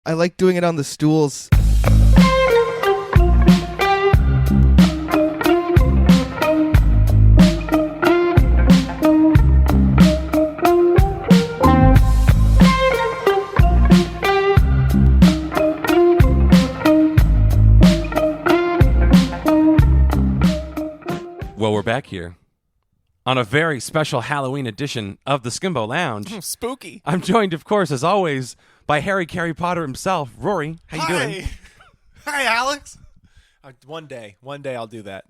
I like doing it on the stools. Well, we're back here on a very special Halloween edition of the Skimbo Lounge. Spooky. I'm joined, of course, as always, by Harry Carey Potter himself. Rory, how you doing? Hi, Alex. One day I'll do that.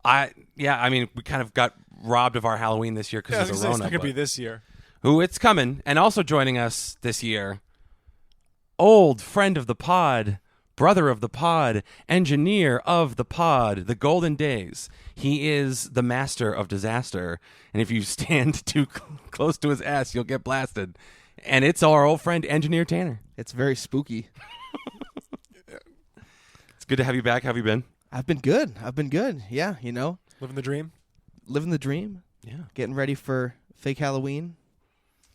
I mean, we kind of got robbed of our Halloween this year because of the Rona. It's not going to be this year. Ooh, it's coming. And also joining us this year, old friend of the pod, brother of the pod, engineer of the pod, the golden days. He is the master of disaster. And if you stand too close to his ass, you'll get blasted. And it's our old friend, Engineer Tanner. It's very spooky. It's good to have you back. How have you been? I've been good. Yeah, you know. Living the dream? Living the dream. Yeah. Getting ready for fake Halloween.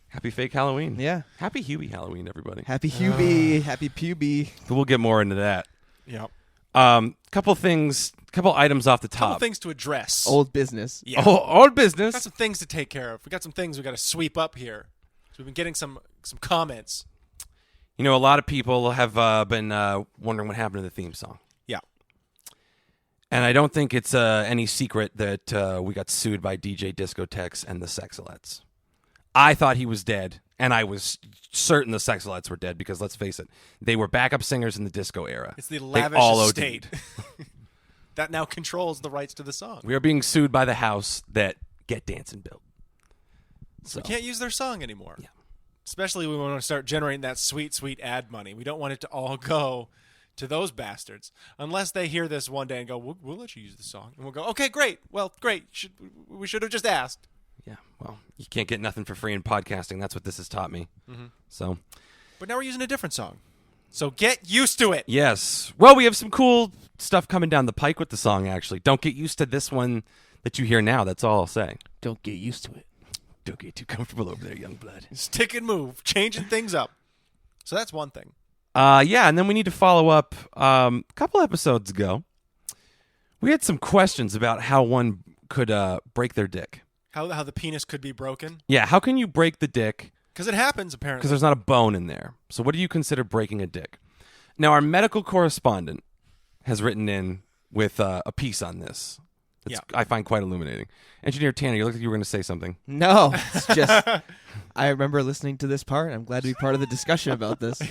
Happy fake Halloween. Yeah. Happy Hubie Halloween, everybody. Happy Hubie. Happy Pubie. We'll get more into that. Yep. Couple items off the top. Couple things to address. Old business. Yeah. Old business. Got some things to take care of. We got some things we got to sweep up here. So we've been getting some comments. You know, a lot of people have been wondering what happened to the theme song. Yeah. And I don't think it's any secret that we got sued by DJ Discotheques and the Sexalettes. I thought he was dead, and I was certain the Sexalettes were dead because, let's face it, they were backup singers in the disco era. It's the They lavish all estate that now controls the rights to the song. We are being sued by the house that Get Dancing built. So We can't use their song anymore. Yeah. Especially when we want to start generating that sweet, sweet ad money. We don't want it to all go to those bastards. Unless they hear this one day and go, we'll let you use the song. And we'll go, okay, great. Well, great. We should have just asked. Yeah, well, you can't get nothing for free in podcasting. That's what this has taught me. Mm-hmm. So, But now we're using a different song. So get used to it. yes. Well, we have some cool stuff coming down the pike with the song, actually. Don't get used to this one that you hear now. That's all I'll say. Don't get used to it. Don't get too comfortable over there, young blood. Stick and move. Changing things up. So that's one thing. Yeah, and then we need to follow up. A couple episodes ago, we had some questions about how one could break their dick. How the penis could be broken. Yeah, how can you break the dick? Because it happens, apparently. Because there's not a bone in there. So what do you consider breaking a dick? Now, our medical correspondent has written in with a piece on this. That's, I find quite illuminating. Engineer Tanner, you looked like you were going to say something. No, it's just I remember listening to this part. I'm glad to be part of the discussion about this.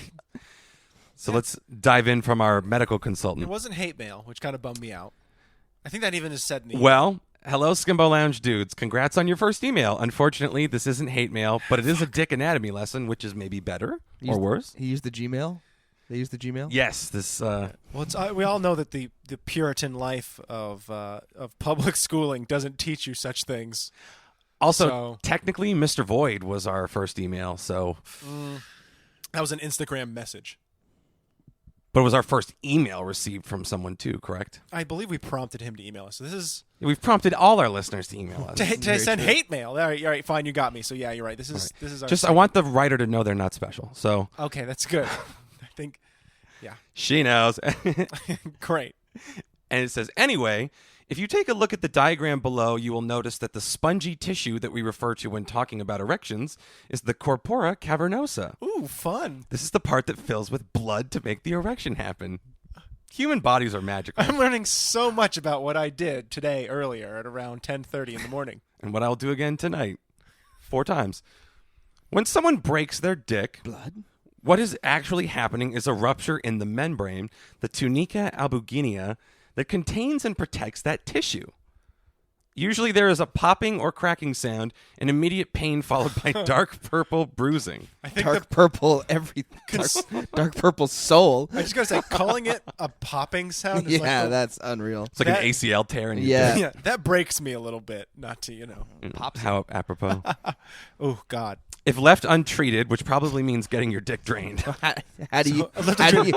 So let's dive in from our medical It consultant. wasn't hate mail, which kind of bummed me out. I think that even is said in the email. Well, hello, Skimbo Lounge dudes. Congrats on your first email. Unfortunately, this isn't hate mail, but it is a dick anatomy lesson, which is maybe better or worse. He used the Gmail? They used the Gmail? Yes, this. Well, we all know that the Puritan life of public schooling doesn't teach you such things. Also, technically, Mr. Void was our first email, so. That was an Instagram message. But it was our first email received from someone too, correct? I believe we prompted him to email us. So this is We've prompted all our listeners to email us. to send hate mail. All right, fine, you got me. So yeah, you're right. This is our I want the writer to know they're not special. So okay, that's good. I think, yeah, she knows. great. And it says, anyway, if you take a look at the diagram below, you will notice that the spongy tissue that we refer to when talking about erections is the corpora cavernosa. Ooh, fun. This is the part that fills with blood to make the erection happen. Human bodies are magical. I'm learning so much about what I did today earlier at around 10:30 in the morning. And what I'll do again tonight. 4 times. When someone breaks their dick, Blood? what is actually happening is a rupture in the membrane, the tunica albuginea, that contains and protects that tissue. Usually there is a popping or cracking sound and immediate pain followed by dark purple bruising. I think Dark purple dark purple soul. I just gotta say, calling it a popping sound is Yeah, like that's unreal. It's like That- an ACL tear in your Yeah. dick. yeah, that breaks me a little bit. Not to How apropos. Oh God. If left untreated, which probably means getting your dick drained. How do you? So, How do you?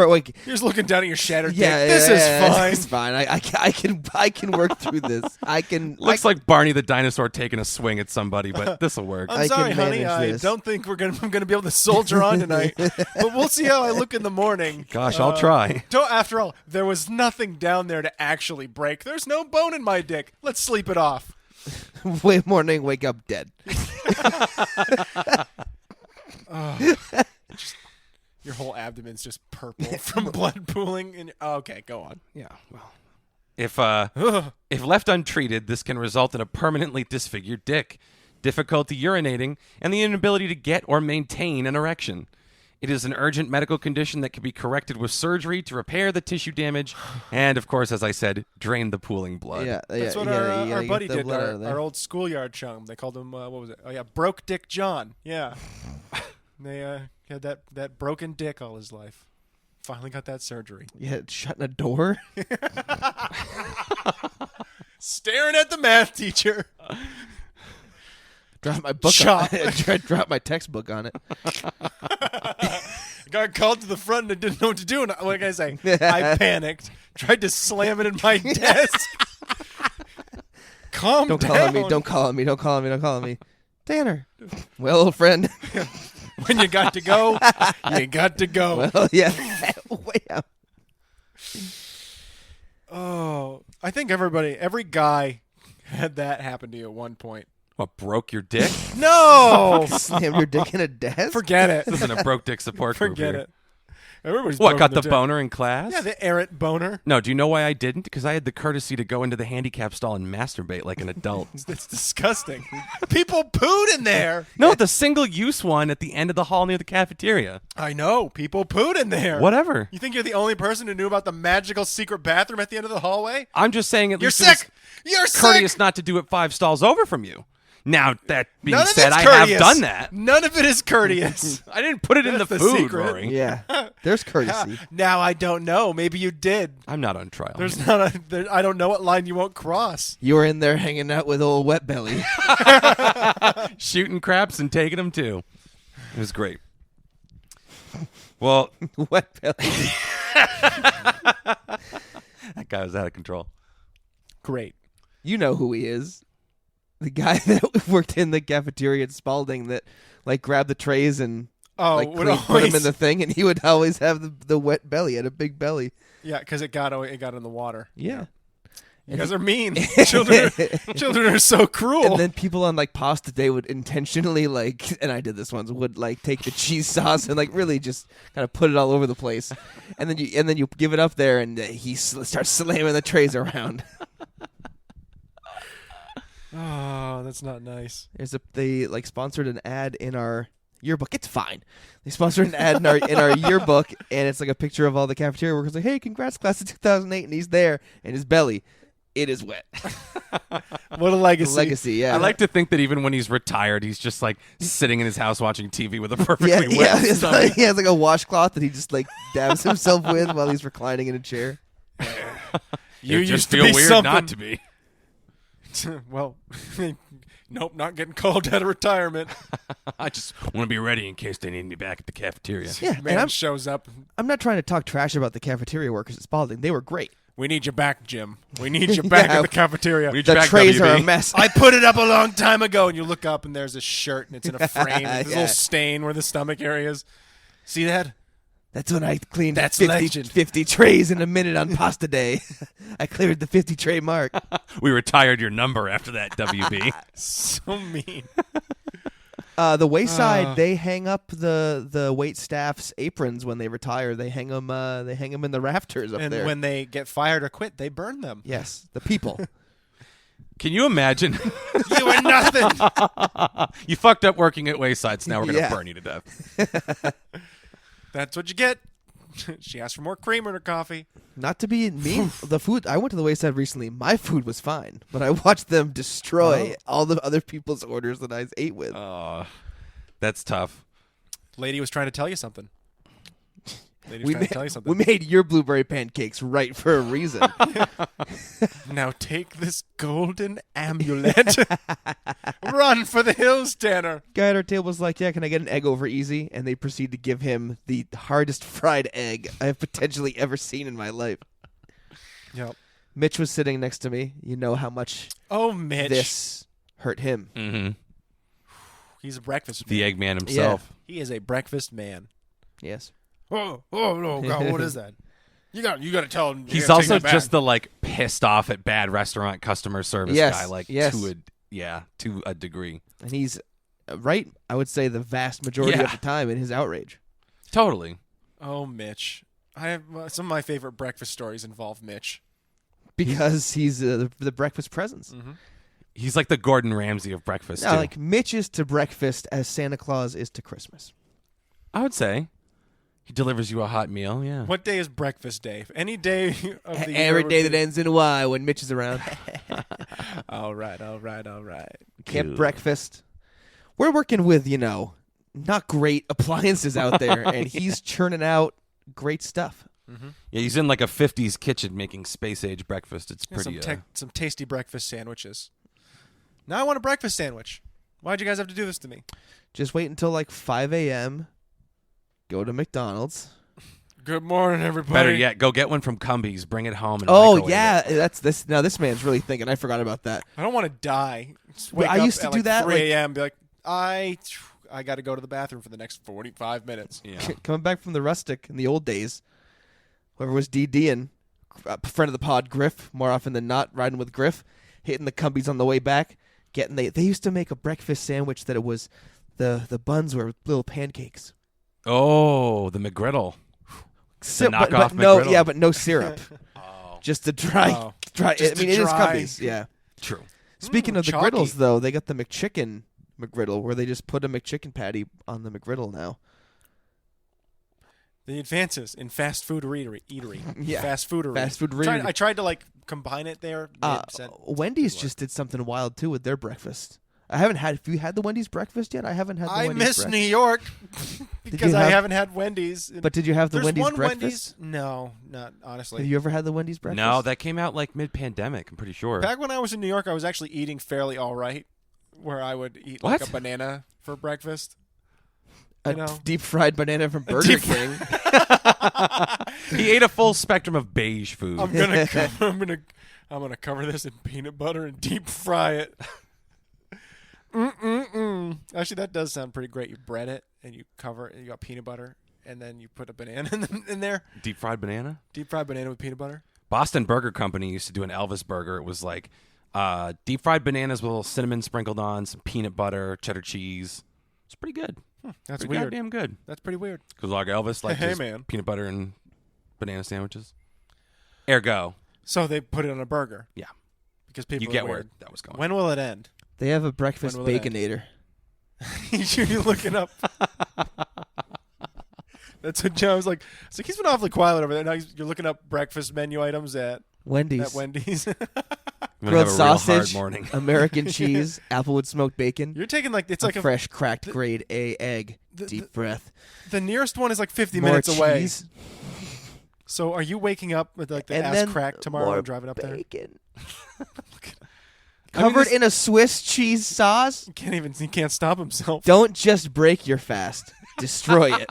Like, You're just looking down at your shattered yeah, dick. This is fine. It's fine. I can work through this. I can. Looks like Barney the dinosaur taking a swing at somebody, but this will work. I'm I sorry, can honey. manage I this. don't think I'm gonna be able to soldier on tonight. But we'll see how I look in the morning. Gosh, I'll try. After all, there was nothing down there to actually break. There's no bone in my dick. Let's sleep it off. morning, wake up dead. Your whole abdomen's just purple from blood pooling. Okay, go on. Yeah, well. If left untreated, this can result in a permanently disfigured dick, difficulty urinating, and the inability to get or maintain an erection. It is an urgent medical condition that can be corrected with surgery to repair the tissue damage and, of course, as I said, drain the pooling blood. Yeah, That's what you gotta our get buddy the did, blood out of there. our old schoolyard chum. They called him, what was it? Oh, yeah, Broke Dick John. Yeah. They had that broken dick all his life. Finally got that surgery. Yeah, shutting a door. Staring at the math teacher. Drop my book. Chop. Drop my textbook on it. Got called to the front and I didn't know what to do. And what can I say? I panicked. Tried to slam it in my desk. Calm Don't down. call on me. Don't call on me. Don't call on me. Don't call on me. Tanner. Well, old friend. When you got to go, you got to go. Well, yeah. Way out. Oh, I think every guy had that happen to you at one point. What, broke your dick? No! Slam your dick in a desk. Forget it. This isn't a broke dick support group Forget here. it. Everybody's What, broken got their the dick. boner in class? Yeah, the errant boner. No, do you know why I didn't? Because I had the courtesy to go into the handicap stall and masturbate like an adult. It's disgusting. People pooed in there. No, the single-use one at the end of the hall near the cafeteria. I know. People pooed in there. Whatever. You think you're the only person who knew about the magical secret bathroom at the end of the hallway? I'm just saying at You're least it was sick. You're courteous sick. not to do it 5 stalls over from you. Now, that being None of said, it's I courteous. have done that. None of it is courteous. I didn't put it in the That's the food, secret. Rory. Yeah. There's courtesy. Now I don't know. Maybe you did. I'm not on trial. There's not I don't know what line you won't cross. You were in there hanging out with old Wet Belly. Shooting craps and taking them, too. It was great. Well, Wet Belly. that guy was out of control. Great. You know who he is. The guy that worked in the cafeteria at Spalding that like grabbed the trays and Oh, put them in the thing, and he would always have the wet belly. He had a big belly. Yeah, because it got in the water. Yeah. You guys are mean. Children are so cruel. And then people on like pasta day would intentionally and I did this once, would like take the cheese sauce and like really just kind of put it all over the place, and then you give it up there, and he starts slamming the trays around. Oh, that's not nice. They like sponsored an ad in our yearbook. It's fine. They sponsored an ad in our yearbook, and it's like a picture of all the cafeteria workers. Like, hey, congrats, class of 2008, and he's there, and his belly, it is wet. What a legacy. Legacy, yeah. I like to think that even when he's retired, he's just like sitting in his house watching TV with a perfectly yeah, wet it's stomach. like, he has like a washcloth that he just like dabs himself with while he's reclining in a chair. You It just used to feel be weird something. not to be. Well, nope, not getting called out of retirement. I just want to be ready in case they need me back at the cafeteria. Yeah, Man and shows up. I'm not trying to talk trash about the cafeteria workers at Spalding. They were great. We need you back, Jim. We need you back Yeah. at the cafeteria. We need you The back, trays are WB. a mess. I put it up a long time ago, and you look up, and there's a shirt, and it's in a frame. There's a Yeah. little stain where the stomach area is. See that? That's when I cleaned That's 50, legend. 50 trays in a minute on pasta day. I cleared the 50 tray mark. We retired your number after that, WB. So mean. The wayside, they hang up the wait staff's aprons when they retire. They hang them in the rafters up And there. when they get fired or quit, they burn them. Yes, the people. Can you imagine? You were nothing. You fucked up working at Wayside, so now we're going to Yeah. burn you to death. That's what you get. She asked for more cream in her coffee. Not to be mean, the food. I went to the wayside recently. My food was fine, but I watched them destroy all the other people's orders that I ate with. Oh, that's tough. Lady was trying to tell you something. Lady was we, trying made, to tell you something. we made your blueberry pancakes right for a reason. Now take this golden amulet. Run for the hills, Tanner. Guy at our table was like, "Yeah, can I get an egg over easy?" And they proceed to give him the hardest fried egg I have potentially ever seen in my life. Yep. Mitch was sitting next to me. You know how much Oh, Mitch. this hurt him. Mm-hmm. He's a breakfast man. The Eggman himself. He is a breakfast man. Yes. Oh, no, God, what is that? You got to tell him. He's also just the like pissed off at bad restaurant customer service Yes, guy, like yes. to a degree. And he's right, I would say, the vast majority of the time in his outrage. Totally. Oh, Mitch. I have some of my favorite breakfast stories involve Mitch. Because he's the breakfast presence. Mm-hmm. He's like the Gordon Ramsay of breakfast. No, too. like Mitch is to breakfast as Santa Claus is to Christmas. I would say he delivers you a hot meal. Yeah. What day is breakfast day? Any day of the year. Every would day be- that ends in Y when Mitch is around. All right. Camp Cool. breakfast. We're working with, not great appliances out there, and he's churning out great stuff. Mm-hmm. Yeah, he's in like a 50s kitchen making space age breakfast. It's Yeah, pretty. some tasty breakfast sandwiches. Now I want a breakfast sandwich. Why'd you guys have to do this to me? Just wait until like 5 a.m. Go to McDonald's. Good morning, everybody. Better yet, go get one from Cumbies. Bring it home. And Oh microwave yeah, it. that's this. Now this man's really thinking. I forgot about that. I don't want to die. Just Well, wake I up used to at do like that, 3 like- a.m. Be like, I got to go to the bathroom for the next 45 minutes. Yeah. Coming back from the rustic in the old days, whoever was DDing, friend of the pod, Griff, more often than not, riding with Griff, hitting the Cumbies on the way back. They used to make a breakfast sandwich that it was the buns were little pancakes. Oh, the McGriddle. So, knockoff but no, McGriddle. yeah, but no syrup. Oh, Just the dry. Oh. I Just mean, the it is dry. Cumbies. Yeah. true. Speaking of the chalky. griddles, though, they got the McChicken McGriddle where they just put a McChicken patty on the McGriddle now. The advances in fast food eatery. Yeah. Fast foodery. Fast food reader. I tried to like combine it there. Wendy's just did something wild too with their breakfast. I haven't had. Have you had the Wendy's breakfast yet? I haven't had. The I Wendy's miss breakfast. New York because you I have- haven't had Wendy's. But did you have the There's Wendy's one breakfast? Wendy's. No, not honestly. Have you ever had the Wendy's breakfast? No, that came out like mid-pandemic. I'm pretty sure. Back when I was in New York, I was actually eating fairly all right, where I would eat What? like a banana for breakfast. a you know. deep fried banana from Burger deep- King. He ate a full spectrum of beige food. I'm gonna cover this in peanut butter and deep fry it. Actually, that does sound pretty great. You bread it and you cover it. You got peanut butter, and then you put a banana in there. Deep fried banana. Deep fried banana with peanut butter. Boston Burger Company used to do an Elvis burger. It was like deep fried bananas with a little cinnamon sprinkled on, some peanut butter, cheddar cheese. It's pretty good. That's Pretty weird. goddamn good. That's pretty weird. Because like Elvis liked Hey, his man. peanut butter and banana sandwiches. Ergo, So they put it on a burger. Yeah. Because people you are get where weird. that was going. When will it end? They have a breakfast When will it end? baconator. You're looking up. That's what Joe was like. So he's been awfully quiet over there. Now you're looking up breakfast menu items at Wendy's. Wendy's. I'm gonna Grilled have a real hard sausage, morning. American cheese, applewood smoked bacon, You're taking like it's a like fresh cracked grade A egg, deep breath, the nearest one is like 50 more minutes away. cheese, So are you waking up with like the and ass then crack tomorrow more and driving up there? bacon. I mean, Covered this- in a Swiss cheese sauce. He can't stop himself. Don't just break your fast, destroy it.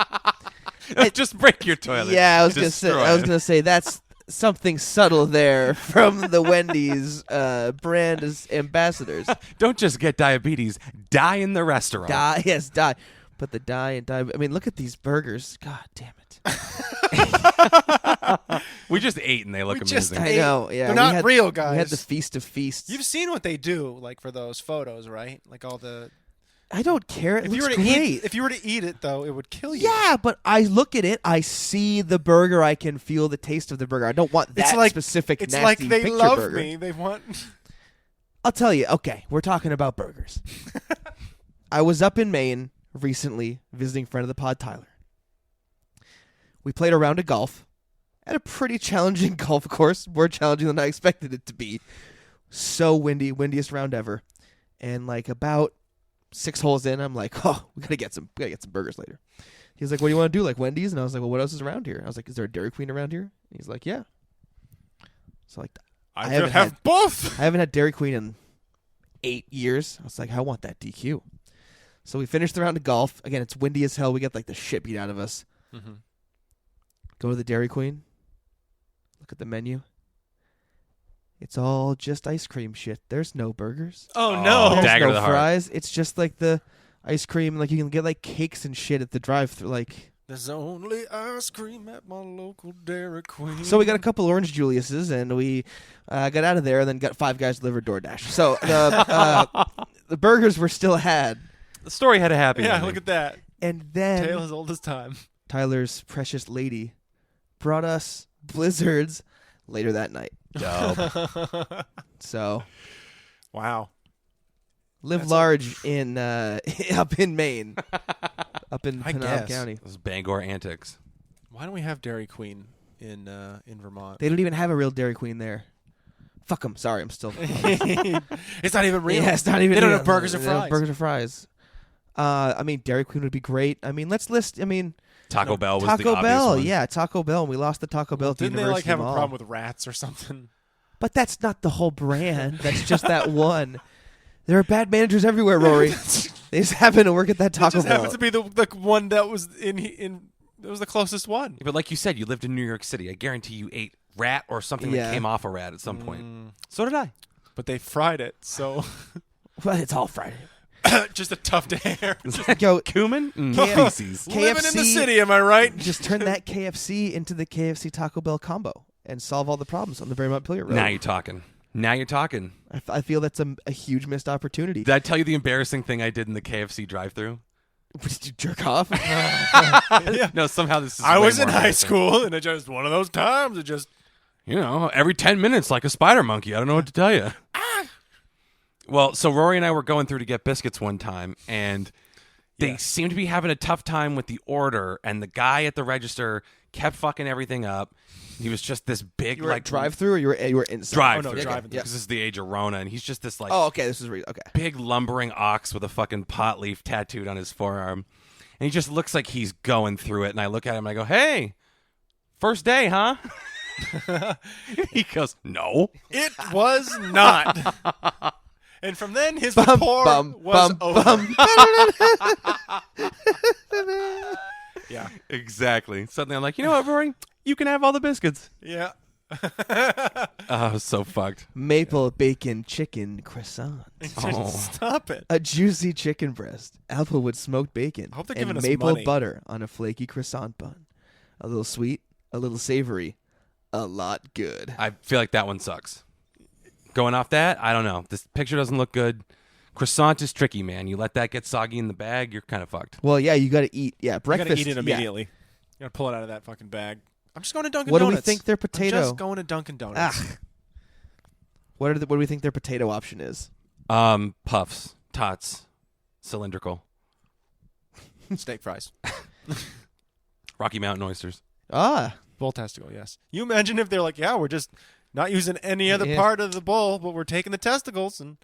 Just break your toilet. Yeah, I was Destroy it. gonna say that's something subtle there from the Wendy's brand as ambassadors. Don't just get diabetes. Die in the restaurant. Die. Put the die and die. I mean, look at these burgers. God damn it. We just ate and they look We just amazing. ate. I know. Yeah, They're we not had- real, guys. We had the feast of feasts. You've seen what they do, like for those photos, right? Like all the. I don't care. It If you looks were to great. eat, if you were to eat it, though, it would kill you. Yeah, but I look at it. I see the burger. I can feel the taste of the burger. I don't want that It's like specific It's nasty like they picture love burger. me. They want. I'll tell you. Okay, we're talking about burgers. I was up in Maine recently visiting friend of the pod, Tyler. We played a round of golf at a pretty challenging golf course, more challenging than I expected it to be. So windy, windiest round ever. And like about 6 holes in, I'm like, oh, we gotta get some burgers later. He's like, what do you want to do, like Wendy's? And I was like, well, what else is around here? I was like, is there a Dairy Queen around here? And he's like, yeah. So like, I haven't could have had- both. I haven't had Dairy Queen in 8 years. I was like, I want that DQ. So we finished the round of golf. Again, it's windy as hell. We get like the shit beat out of us. Go to the Dairy Queen. Look at the menu. It's all just ice cream shit. There's no burgers. Oh no! There's dagger no to the heart. fries. It's just like the ice cream. Like you can get like cakes and shit at the drive-thru. Like There's only ice cream at my local Dairy Queen. so, we got a couple Orange Juliuses, and we got out of there, and then got 5 guys delivered DoorDash. So the burgers were still had, The story had a happy Yeah, ending. look at that. and then Tale as old as time. Tyler's precious lady brought us blizzards later that night. Dope. So Wow. live That's large in up in Maine, up in I Pinal guess. County. Those Bangor antics. Why don't we have Dairy Queen in Vermont? They don't even have a real Dairy Queen there. Fuck them. Sorry, I'm still. It's not even real. Yeah, it's not even. They don't real. have burgers or They don't have fries. burgers or fries. I mean, Dairy Queen would be great. I mean, let's list. I mean, Taco Bell was the Taco obvious Bell. one. Yeah, Taco Bell. And we lost the Taco Bell at the Didn't they University have a Mall. problem with rats or something? But that's not the whole brand. That's just that one. There are bad managers everywhere, Rory. They just happen to work at that It Taco just Bell. happens to be the one that was in. It was the closest one. But like you said, you lived in New York City. I guarantee you ate rat or something Yeah. that came off a rat at some point. So did I. But they fried it, so Well, it's all Friday. just a tough day. Yo, Cumin? Yeah. Feces. Living in the KFC. city, am I right? just turn that KFC into the KFC Taco Bell combo and solve all the problems on the Very Montpelier Road. Now you're talking. Now you're talking. I feel that's a huge missed opportunity. Did I tell you the embarrassing thing I did in the KFC drive-thru? Did you jerk off? Yeah. No, somehow this is I way was in more high embarrassing. school, and it just one of those times. It just You know, every 10 minutes like a spider monkey. I don't know what to tell you. Well, so Rory and I were going through to get biscuits one time, and they Yeah. seemed to be having a tough time with the order, and the guy at the register kept fucking everything up. He was just this big, You were like, at drive-through, or you were inside? drive-through. Oh, no, drive-through. Because this is the age of Rona, and he's just this, like, Oh, okay. This is real. Okay. big lumbering ox with a fucking pot leaf tattooed on his forearm. And he just looks like he's going through it. And I look at him and I go, hey, first day, huh? He goes, no. it was not. And from then, his Bum, rapport bum, was bum, over. bum. Yeah, Exactly. Suddenly I'm like, you know what, Rory? You can have all the biscuits. yeah. Oh, I was so fucked. Maple bacon chicken croissant. Oh. Stop it. A juicy chicken breast, applewood smoked bacon, I hope they're and giving us maple money. butter on a flaky croissant bun. A little sweet, a little savory, a lot good. I feel like that one sucks. Going off that, I don't know. This picture doesn't look good. Croissant is tricky, man. You let that get soggy in the bag, you're kind of fucked. Well, yeah, you got to eat. Yeah, You breakfast. gotta eat it yeah. immediately. You gotta pull it out of that fucking bag. I'm just going to Dunkin' What do Donuts. we think their I'm potato? just going to Dunkin' Donuts. Ah. What do we think their potato option is? Puffs, tots, cylindrical, Steak fries. Rocky Mountain oysters. Ah, Bull testicle, yes. You imagine if they're like, yeah, we're just not using any other Yeah. part of the bull, but we're taking the testicles, and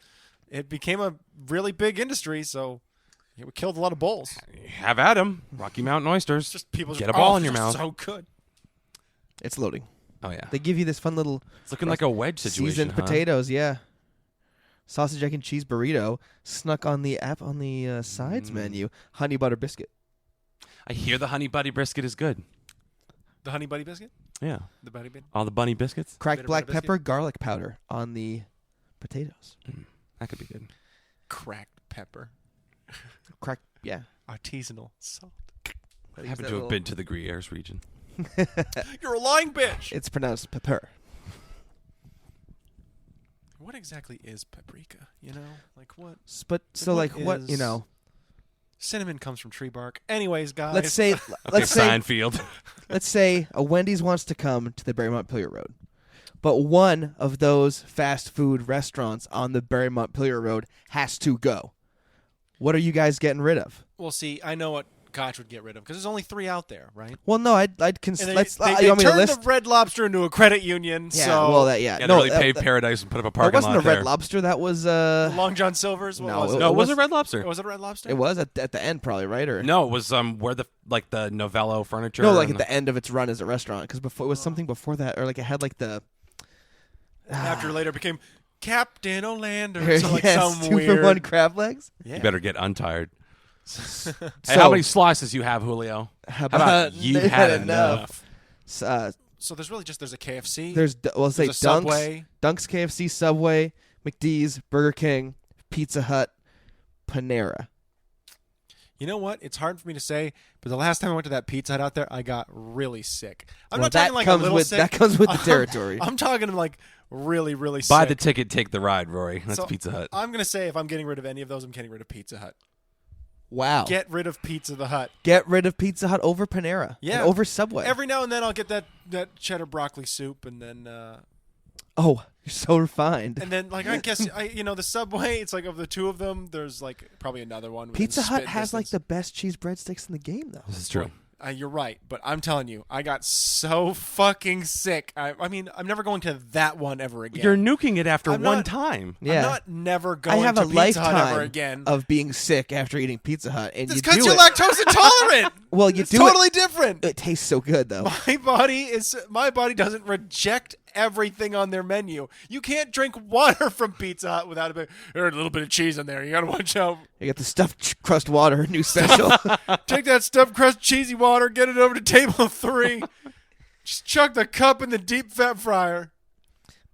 it became a really big industry, so yeah, we killed a lot of bulls. Have at 'em. Rocky Mountain oysters. It's just people Get just, a ball oh, in your they're mouth. So good. it's loading. Oh yeah, They give you this fun little it's looking like a wedge situation. seasoned huh? potatoes. Yeah, sausage, egg, and cheese burrito snuck on the sides menu. Honey butter biscuit. I hear the honey buddy brisket is good. The honey buddy biscuit? Yeah, The buddy biscuit? all the bunny biscuits. Cracked Bitter black butter biscuit? pepper, garlic powder on the potatoes. That could be good. Cracked pepper. Cracked, yeah. Artisanal salt. I happen to have been to the Gruyères region. You're a lying bitch. It's pronounced pepper. What exactly is paprika? You know? Like what? But so What like what is- you know? Cinnamon comes from tree bark. Anyways, guys. Let's say Okay, let's say Seinfeld. let's say a Wendy's wants to come to the Barry Montpelier Road, but one of those fast food restaurants on the Barry Montpelier Road has to go. What are you guys getting rid of? Well, see, I know what Koch would get rid of because there's only 3 out there, right? Well, no, I'd And let's. they you want me to turned list? the Red Lobster into a credit union. Yeah, so well, that yeah, Yeah, no, they really paved that, paradise and put up a that parking wasn't lot a Red there. Lobster. That was Long John Silver's. What No, was it- it? No, it was was- a Red Lobster. Was it a Red Lobster? it was at the end probably, right? Or No, it was where the Novello furniture. no, like and at the end of its run as a restaurant because before it was something before that, or like it had like the After it later became Captain Olander. So like yes, some 2 weird. for 1 crab legs. Yeah. You better get untired. So, Hey, how many slices you have, Julio? How about you had enough? So there's really there's a KFC. There's let's say there's a Subway. Dunk's KFC, Subway, McD's, Burger King, Pizza Hut, Panera. You know what? It's hard for me to say, but the last time I went to that Pizza Hut out there, I got really sick. I'm not talking like a little sick. That comes with the territory. I'm talking like really, really sick. Buy the ticket, take the ride, Rory. That's Pizza Hut. I'm going to say if I'm getting rid of any of those, I'm getting rid of Pizza Hut. Wow. Get rid of Pizza the Hut. Get rid of Pizza Hut over Panera. Yeah. And over Subway. Every now and then I'll get that cheddar broccoli soup, and then oh, you're so refined. And then, like, I guess, the Subway, it's like of the two of them, there's, like, probably another one. Pizza Hut has, like, the best cheese breadsticks in the game, though. This is true. You're right, but I'm telling you, I got so fucking sick. I mean, I'm never going to that one ever again. You're nuking it after one time. Yeah. I'm not never going I have to a Pizza Hut lifetime ever again. of being sick after eating Pizza Hut. And It's because you're lactose intolerant. Well, it's totally different. It tastes so good, though. My body doesn't reject everything on their menu. You can't drink water from Pizza Hut without a little bit of cheese in there. You gotta watch out. You got the stuffed crust water, new special. Take that stuffed crust cheesy water, get it over to table 3. Just chuck the cup in the deep fat fryer.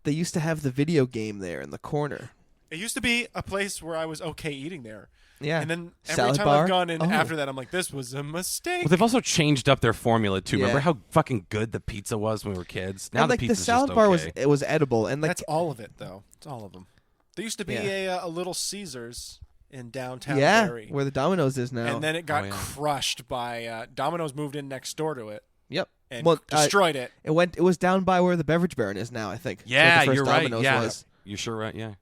They used to have the video game there in the corner. It used to be a place where I was okay eating there. Yeah. And then every Salad time bar? I've gone in after that, I'm like, this was a mistake. Well, they've also changed up their formula too. Yeah. Remember how fucking good the pizza was when we were kids? Now and, like, the pizza's salad just bar okay. was edible, and like That's all of it, though. It's all of them. There used to be a Little Caesars in downtown Barrie. where the Domino's is now. And then it got crushed by Domino's moved in next door to it. Yep. And destroyed it. It was down by where the Beverage Baron is now, I think. Yeah, the first you're right. Domino's Yeah, was. you're sure right. Yeah.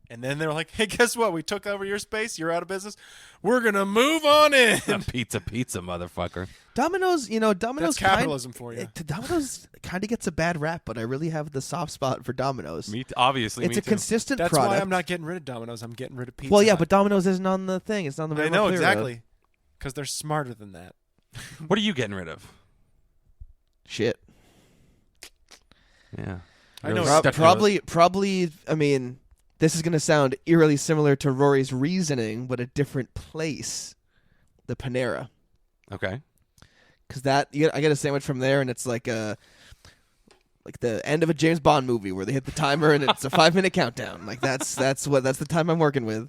And then they were like, hey, guess what? We took over your space. You're out of business. We're going to move on in. pizza, motherfucker. Domino's, That's capitalism for you. Domino's kind of gets a bad rap, but I really have the soft spot for Domino's. Obviously, It's me a too. consistent That's product. why I'm not getting rid of Domino's. I'm getting rid of Pizza Well, yeah, Hut. but Domino's isn't on the thing. It's on the I Rainbow know, Clear exactly. Road. Because they're smarter than that. What are you getting rid of? Shit. Yeah. I know. Probably, I mean, this is going to sound eerily similar to Rory's reasoning, but a different place. The Panera. Okay. Because I get a sandwich from there, and it's like the end of a James Bond movie where they hit the timer and it's a 5-minute countdown. Like that's the time I'm working with.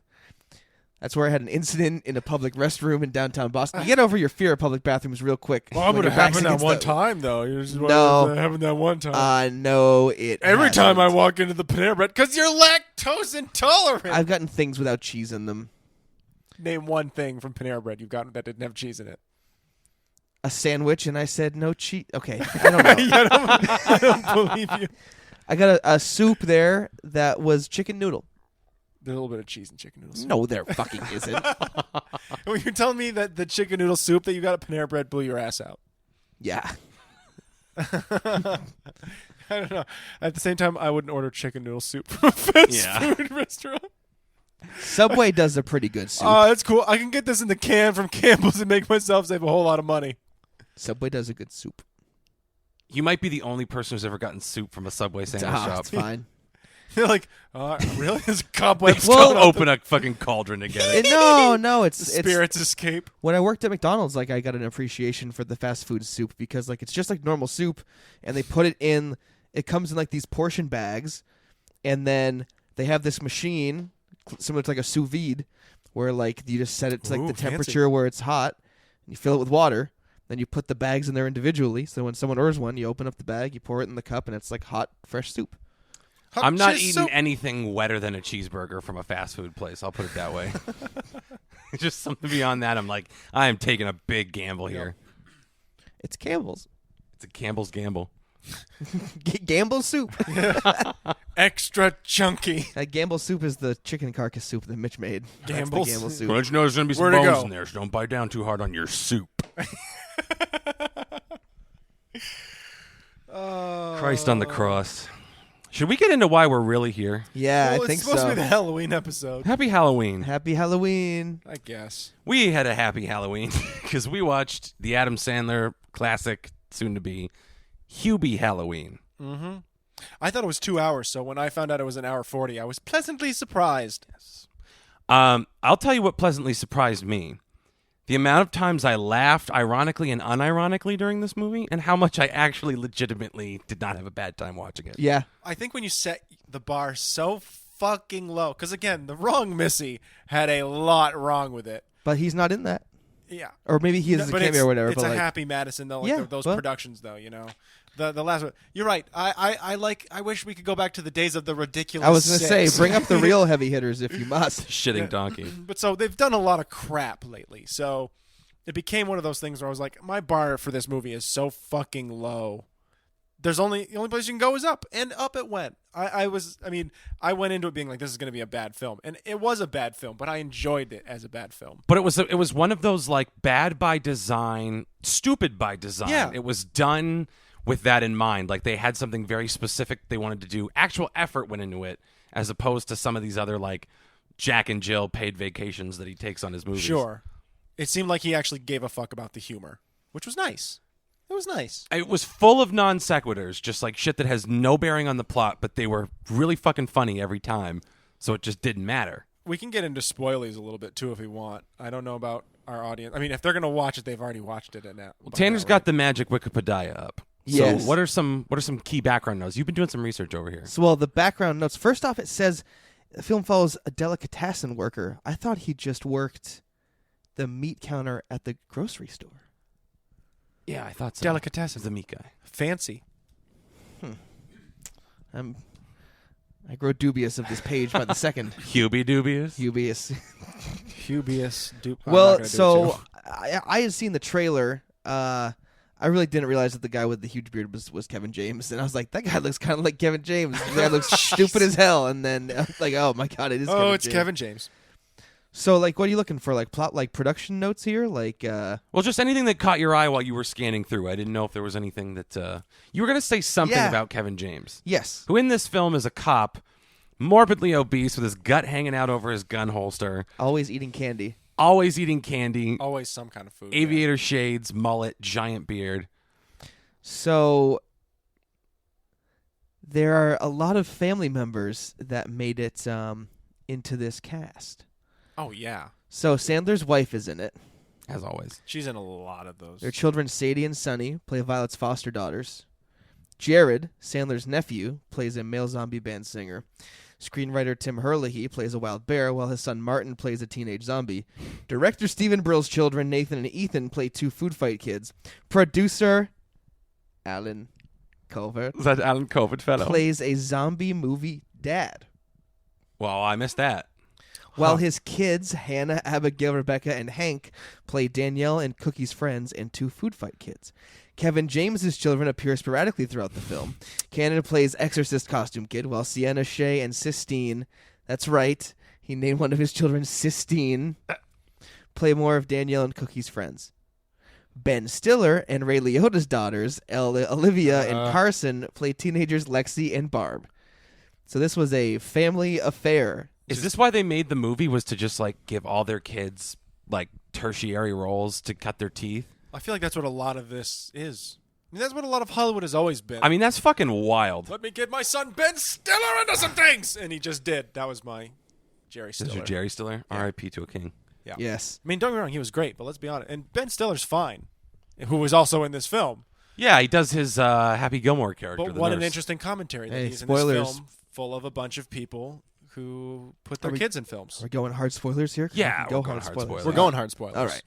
That's where I had an incident in a public restroom in downtown Boston. You get over your fear of public bathrooms real quick. Well, when it your back's happened that against one the- time, though. No. It happened that one time. No, it Every time I hasn't. walk into the Panera Bread, because you're lactose intolerant. I've gotten things without cheese in them. Name one thing from Panera Bread you've gotten that didn't have cheese in it. A sandwich, and I said no cheese. Okay, I don't know. I don't believe you. I got a soup there that was chicken noodle. There's a little bit of cheese in chicken noodle soup. No, there fucking isn't. When you're telling me that the chicken noodle soup that you got at Panera Bread blew your ass out. Yeah. I don't know. At the same time, I wouldn't order chicken noodle soup from a fast food restaurant. Subway does a pretty good soup. Oh, that's cool. I can get this in the can from Campbell's and make myself save a whole lot of money. Subway does a good soup. You might be the only person who's ever gotten soup from a Subway sandwich shop. It's fine. They're like, really? There's cobwebs Well, coming up open a fucking cauldron to get it. No, it's spirits escape. When I worked at McDonald's, like I got an appreciation for the fast food soup because like it's just like normal soup, and they put it in. It comes in like these portion bags, and then they have this machine similar to like a sous vide, where like you just set it to like the temperature where it's hot, and you fill it with water. Then you put the bags in there individually. So when someone orders one, you open up the bag, you pour it in the cup, and it's like hot, fresh soup. I'm not eating anything wetter than a cheeseburger from a fast food place. I'll put it that way. Just something beyond that, I'm like, I am taking a big gamble here. It's Campbell's. It's a Campbell's gamble. Gamble soup. Extra chunky. Gamble soup is the chicken carcass soup that Mitch made. That's the Gamble's? Gamble soup. Well, don't you know there's going to be some Where'd it bones go? in there, so don't bite down too hard on your soup. Christ on the cross. Should we get into why we're really here? Yeah, Well, I think it's supposed so. to be the Halloween episode. Happy Halloween. Happy Halloween. I guess. We had a happy Halloween because we watched the Adam Sandler classic, soon to be Hubie Halloween. Mm-hmm. I thought it was 2 hours, so when I found out it was an hour 40, I was pleasantly surprised. I'll tell you what pleasantly surprised me. the amount of times I laughed ironically and unironically during this movie, and how much I actually legitimately did not have a bad time watching it. Yeah. I think when you set the bar so fucking low, because again, the wrong Missy had a lot wrong with it. But he's not in that. Yeah. Or maybe he is a But cameo or whatever. It's but a like, Happy Madison though. Like Yeah, those but- productions though, you know. The last one. You're right. I wish we could go back to the days of the ridiculous. I was going to say, six. bring up the real heavy hitters if you must. Shitting donkey. But so they've done a lot of crap lately. So it became one of those things where I was like, my bar for this movie is so fucking low. The only place you can go is up, and up it went. I went into it being like, this is going to be a bad film, and it was a bad film, but I enjoyed it as a bad film. But it was one of those like bad by design, stupid by design. Yeah. It was done with that in mind. Like they had something very specific they wanted to do. Actual effort went into it, as opposed to some of these other like Jack and Jill paid vacations that he takes on his movies. Sure. It seemed like he actually gave a fuck about the humor, which was nice. It was nice. It was full of non sequiturs, just like shit that has no bearing on the plot, but they were really fucking funny every time, so it just didn't matter. We can get into spoilies a little bit too if we want. I don't know about our audience. I mean, if they're going to watch it, they've already watched it. Well, Tanner's got the magic Wikipedia up. Yes. So what are some key background notes? You've been doing some research over here. So, well, the background notes. First off, it says the film follows a delicatessen worker. I thought he just worked the meat counter at the grocery store. Yeah, I thought so. Delicatessen. The meat guy. Fancy. I grow dubious of this page by the second. Hubie dubious. Dubious. Hubius. Well, so I had seen the trailer. I really didn't realize that the guy with the huge beard was Kevin James, and I was like, that guy looks kind of like Kevin James. The guy looks stupid as hell, and then I was like, oh my god, it is. Oh, Kevin it's James. Kevin James. So, like, what are you looking for? Like plot, like production notes here, like. Well, just anything that caught your eye while you were scanning through. I didn't know if there was anything that you were going to say something Yeah. about Kevin James, Yes. who in this film is a cop, morbidly obese with his gut hanging out over his gun holster, Always eating candy. always eating candy, Always some kind of food. aviator shades, mullet, giant beard. So there are a lot of family members that made it into this cast. Oh, yeah. So Sandler's wife is in it. As always. She's in a lot of those. Their children, Sadie and Sonny, play Violet's foster daughters. Jared, Sandler's nephew, plays a male zombie band singer. Screenwriter Tim Herlihy plays a wild bear, while his son Martin plays a teenage zombie. Director Stephen Brill's children, Nathan and Ethan, play two food fight kids. Producer Alan Covert Is that Alan Covert fellow? plays a zombie movie dad. Well, I missed that. While his kids, Hannah, Abigail, Rebecca, and Hank, play Danielle and Cookie's friends and two food fight kids. Kevin James's children appear sporadically throughout the film. Canada plays Exorcist costume kid, while Sienna, Shay, and Sistine, that's right, he named one of his children Sistine, play more of Danielle and Cookie's friends. Ben Stiller and Ray Liotta's daughters, Olivia and Carson, play teenagers Lexi and Barb. So this was a family affair. Is this why they made the movie, was to just like give all their kids like tertiary roles to cut their teeth? I feel like that's what a lot of this is. I mean, that's what a lot of Hollywood has always been. I mean, that's fucking wild. Let me get my son Ben Stiller into some things! And he just did. That was my Jerry This is Stiller. your Jerry Stiller? Yeah. R.I.P. to a king. Yeah. Yes. I mean, don't get me wrong, he was great, but let's be honest. And Ben Stiller's fine, who was also in this film. Yeah, he does his Happy Gilmore character. But the what an nurse. interesting commentary that Hey, he's spoilers. in this film full of a bunch of people who put their kids in films. Are we going hard spoilers here? 'Cause Yeah, we can we're going hard spoilers. We're going hard spoilers. All right.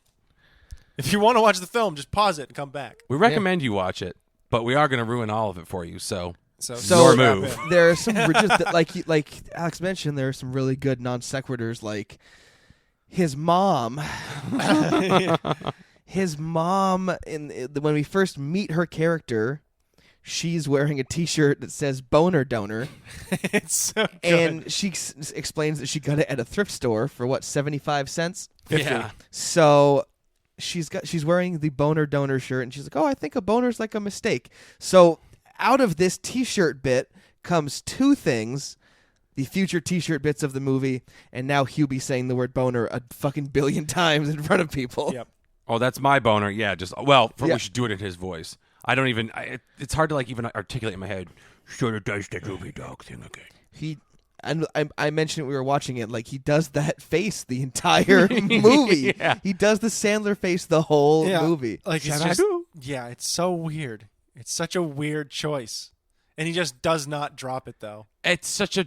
If you want to watch the film, just pause it and come back. We recommend you watch it, but we are going to ruin all of it for you, so So, Your move. There are some just like Alex mentioned. There are some really good non sequiturs, like his mom. His mom, when we first meet her character, she's wearing a T-shirt that says "Boner Donor," It's so good. and she explains that she got it at a thrift store for what 75 cents. 50. Yeah. So she's wearing the Boner Donor shirt, and she's like, "Oh, I think a boner's like a mistake." So out of this T-shirt bit comes two things: the future T-shirt bits of the movie, and now Hubie saying the word boner a fucking billion times in front of people. Yep. Oh, that's my boner. Yeah, just yeah. Yeah. We should do it in his voice. I don't even. It's hard to like even articulate in my head. Should have does the Scooby Dog thing again. I mentioned we were watching it. Like he does that face the entire movie. Yeah. He does the Sandler face the whole movie. Like it's just, it's so weird. It's such a weird choice, and he just does not drop it though. It's such a.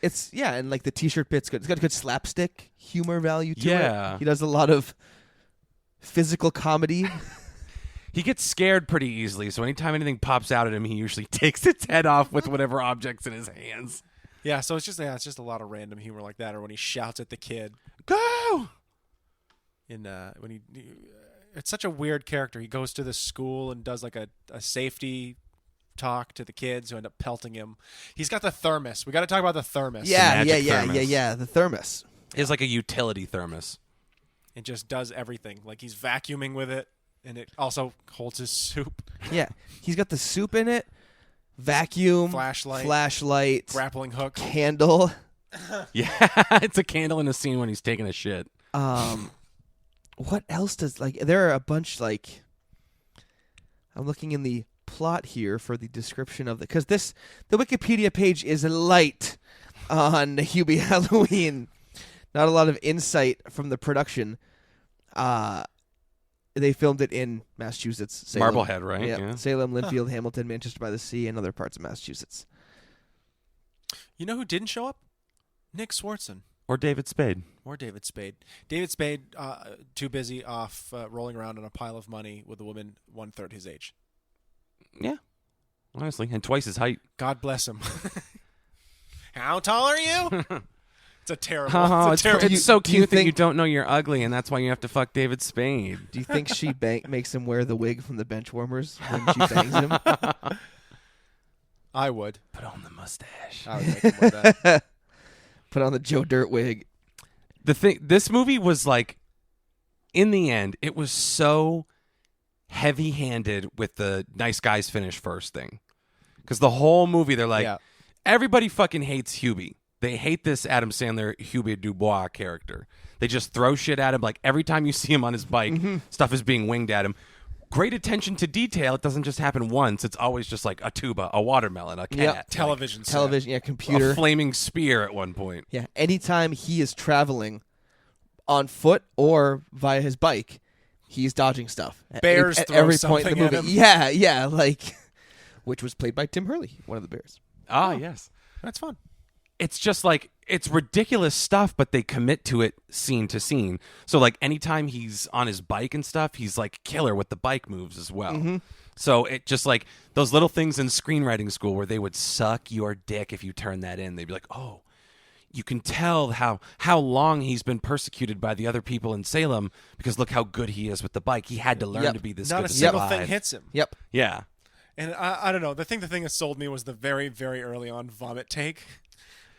It's and like the T-shirt bit's good. It's got a good slapstick humor value to Yeah. it. He does a lot of physical comedy. He gets scared pretty easily, so anytime anything pops out at him, he usually takes its head off with whatever object's in his hands. Yeah, so it's just a lot of random humor like that, or when he shouts at the kid. Go! It's such a weird character. He goes to the school and does like a safety talk to the kids who end up pelting him. He's got the thermos. We got to talk about the thermos. magic thermos. The thermos. It's like a utility thermos. It just does everything. Like he's vacuuming with it, and it also holds his soup. Yeah, he's got the soup in it, vacuum, flashlight, grappling hook, candle. Yeah, it's a candle in a scene when he's taking a shit. What else does there are a bunch I'm looking in the plot here for the description of because the Wikipedia page is light on Hubie Halloween. Not a lot of insight from the production. They filmed it in Massachusetts, Salem. Marblehead, right? Yeah. Salem, Linfield, Hamilton, Manchester by the Sea, and other parts of Massachusetts. You know who didn't show up? Nick Swartzen. Or David Spade. David Spade, too busy off rolling around on a pile of money with a woman 1/3 his age. Yeah, honestly, and twice his height. God bless him. How tall are you? It's a terrible. Oh, it's a terrible. it's so cute that you don't know you're ugly, and that's why you have to fuck David Spade. Do you think she makes him wear the wig from the Benchwarmers when she bangs him? I would. Put on the mustache. I would make him wear that. Put on the Joe Dirt wig. This movie was like, in the end, it was so heavy-handed with the nice guys finish first thing. Because the whole movie, they're like, everybody fucking hates Hubie. They hate this Adam Sandler, Hubie Dubois character. They just throw shit at him. Like, every time you see him on his bike, stuff is being winged at him. Great attention to detail. It doesn't just happen once. It's always just like a tuba, a watermelon, a cat. Television, computer. A flaming spear at one point. Yeah, anytime he is traveling on foot or via his bike, he's dodging stuff. Bears at throw every point in something the at movie. him. Yeah, like, which was played by Tim Hurley, one of the bears. Ah, yes. That's fun. It's just like, it's ridiculous stuff, but they commit to it scene to scene. So like anytime he's on his bike and stuff, he's like killer with the bike moves as well. So it just like those little things in screenwriting school where they would suck your dick if you turn that in. They'd be like, oh, you can tell how long he's been persecuted by the other people in Salem because look how good he is with the bike. He had to learn to be this good. Not a to single survive. thing hits him. Yep. Yeah. And I don't know. The thing that sold me was the very, very early on vomit take.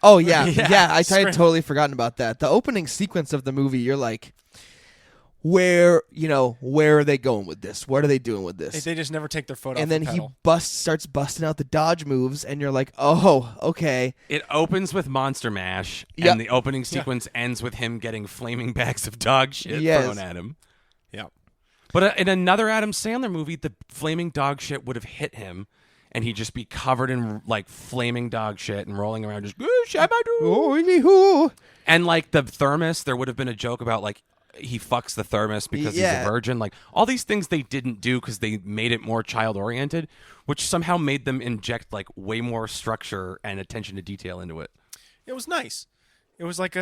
Oh, yeah. I had Scream. forgotten about that. The opening sequence of the movie, you're like, where are they going with this? What are they doing with this? They just never take their foot off And then the he pedal. starts busting out the dodge moves, and you're like, oh, okay. It opens with Monster Mash, Yep. and the opening sequence ends with him getting flaming bags of dog shit Yes. thrown at him. Yeah. But in another Adam Sandler movie, the flaming dog shit would have hit him, and he'd just be covered in like flaming dog shit and rolling around just and like the thermos, there would have been a joke about like he fucks the thermos because he's a virgin. Like all these things they didn't do because they made it more child oriented, which somehow made them inject like way more structure and attention to detail into it. It was nice. It was like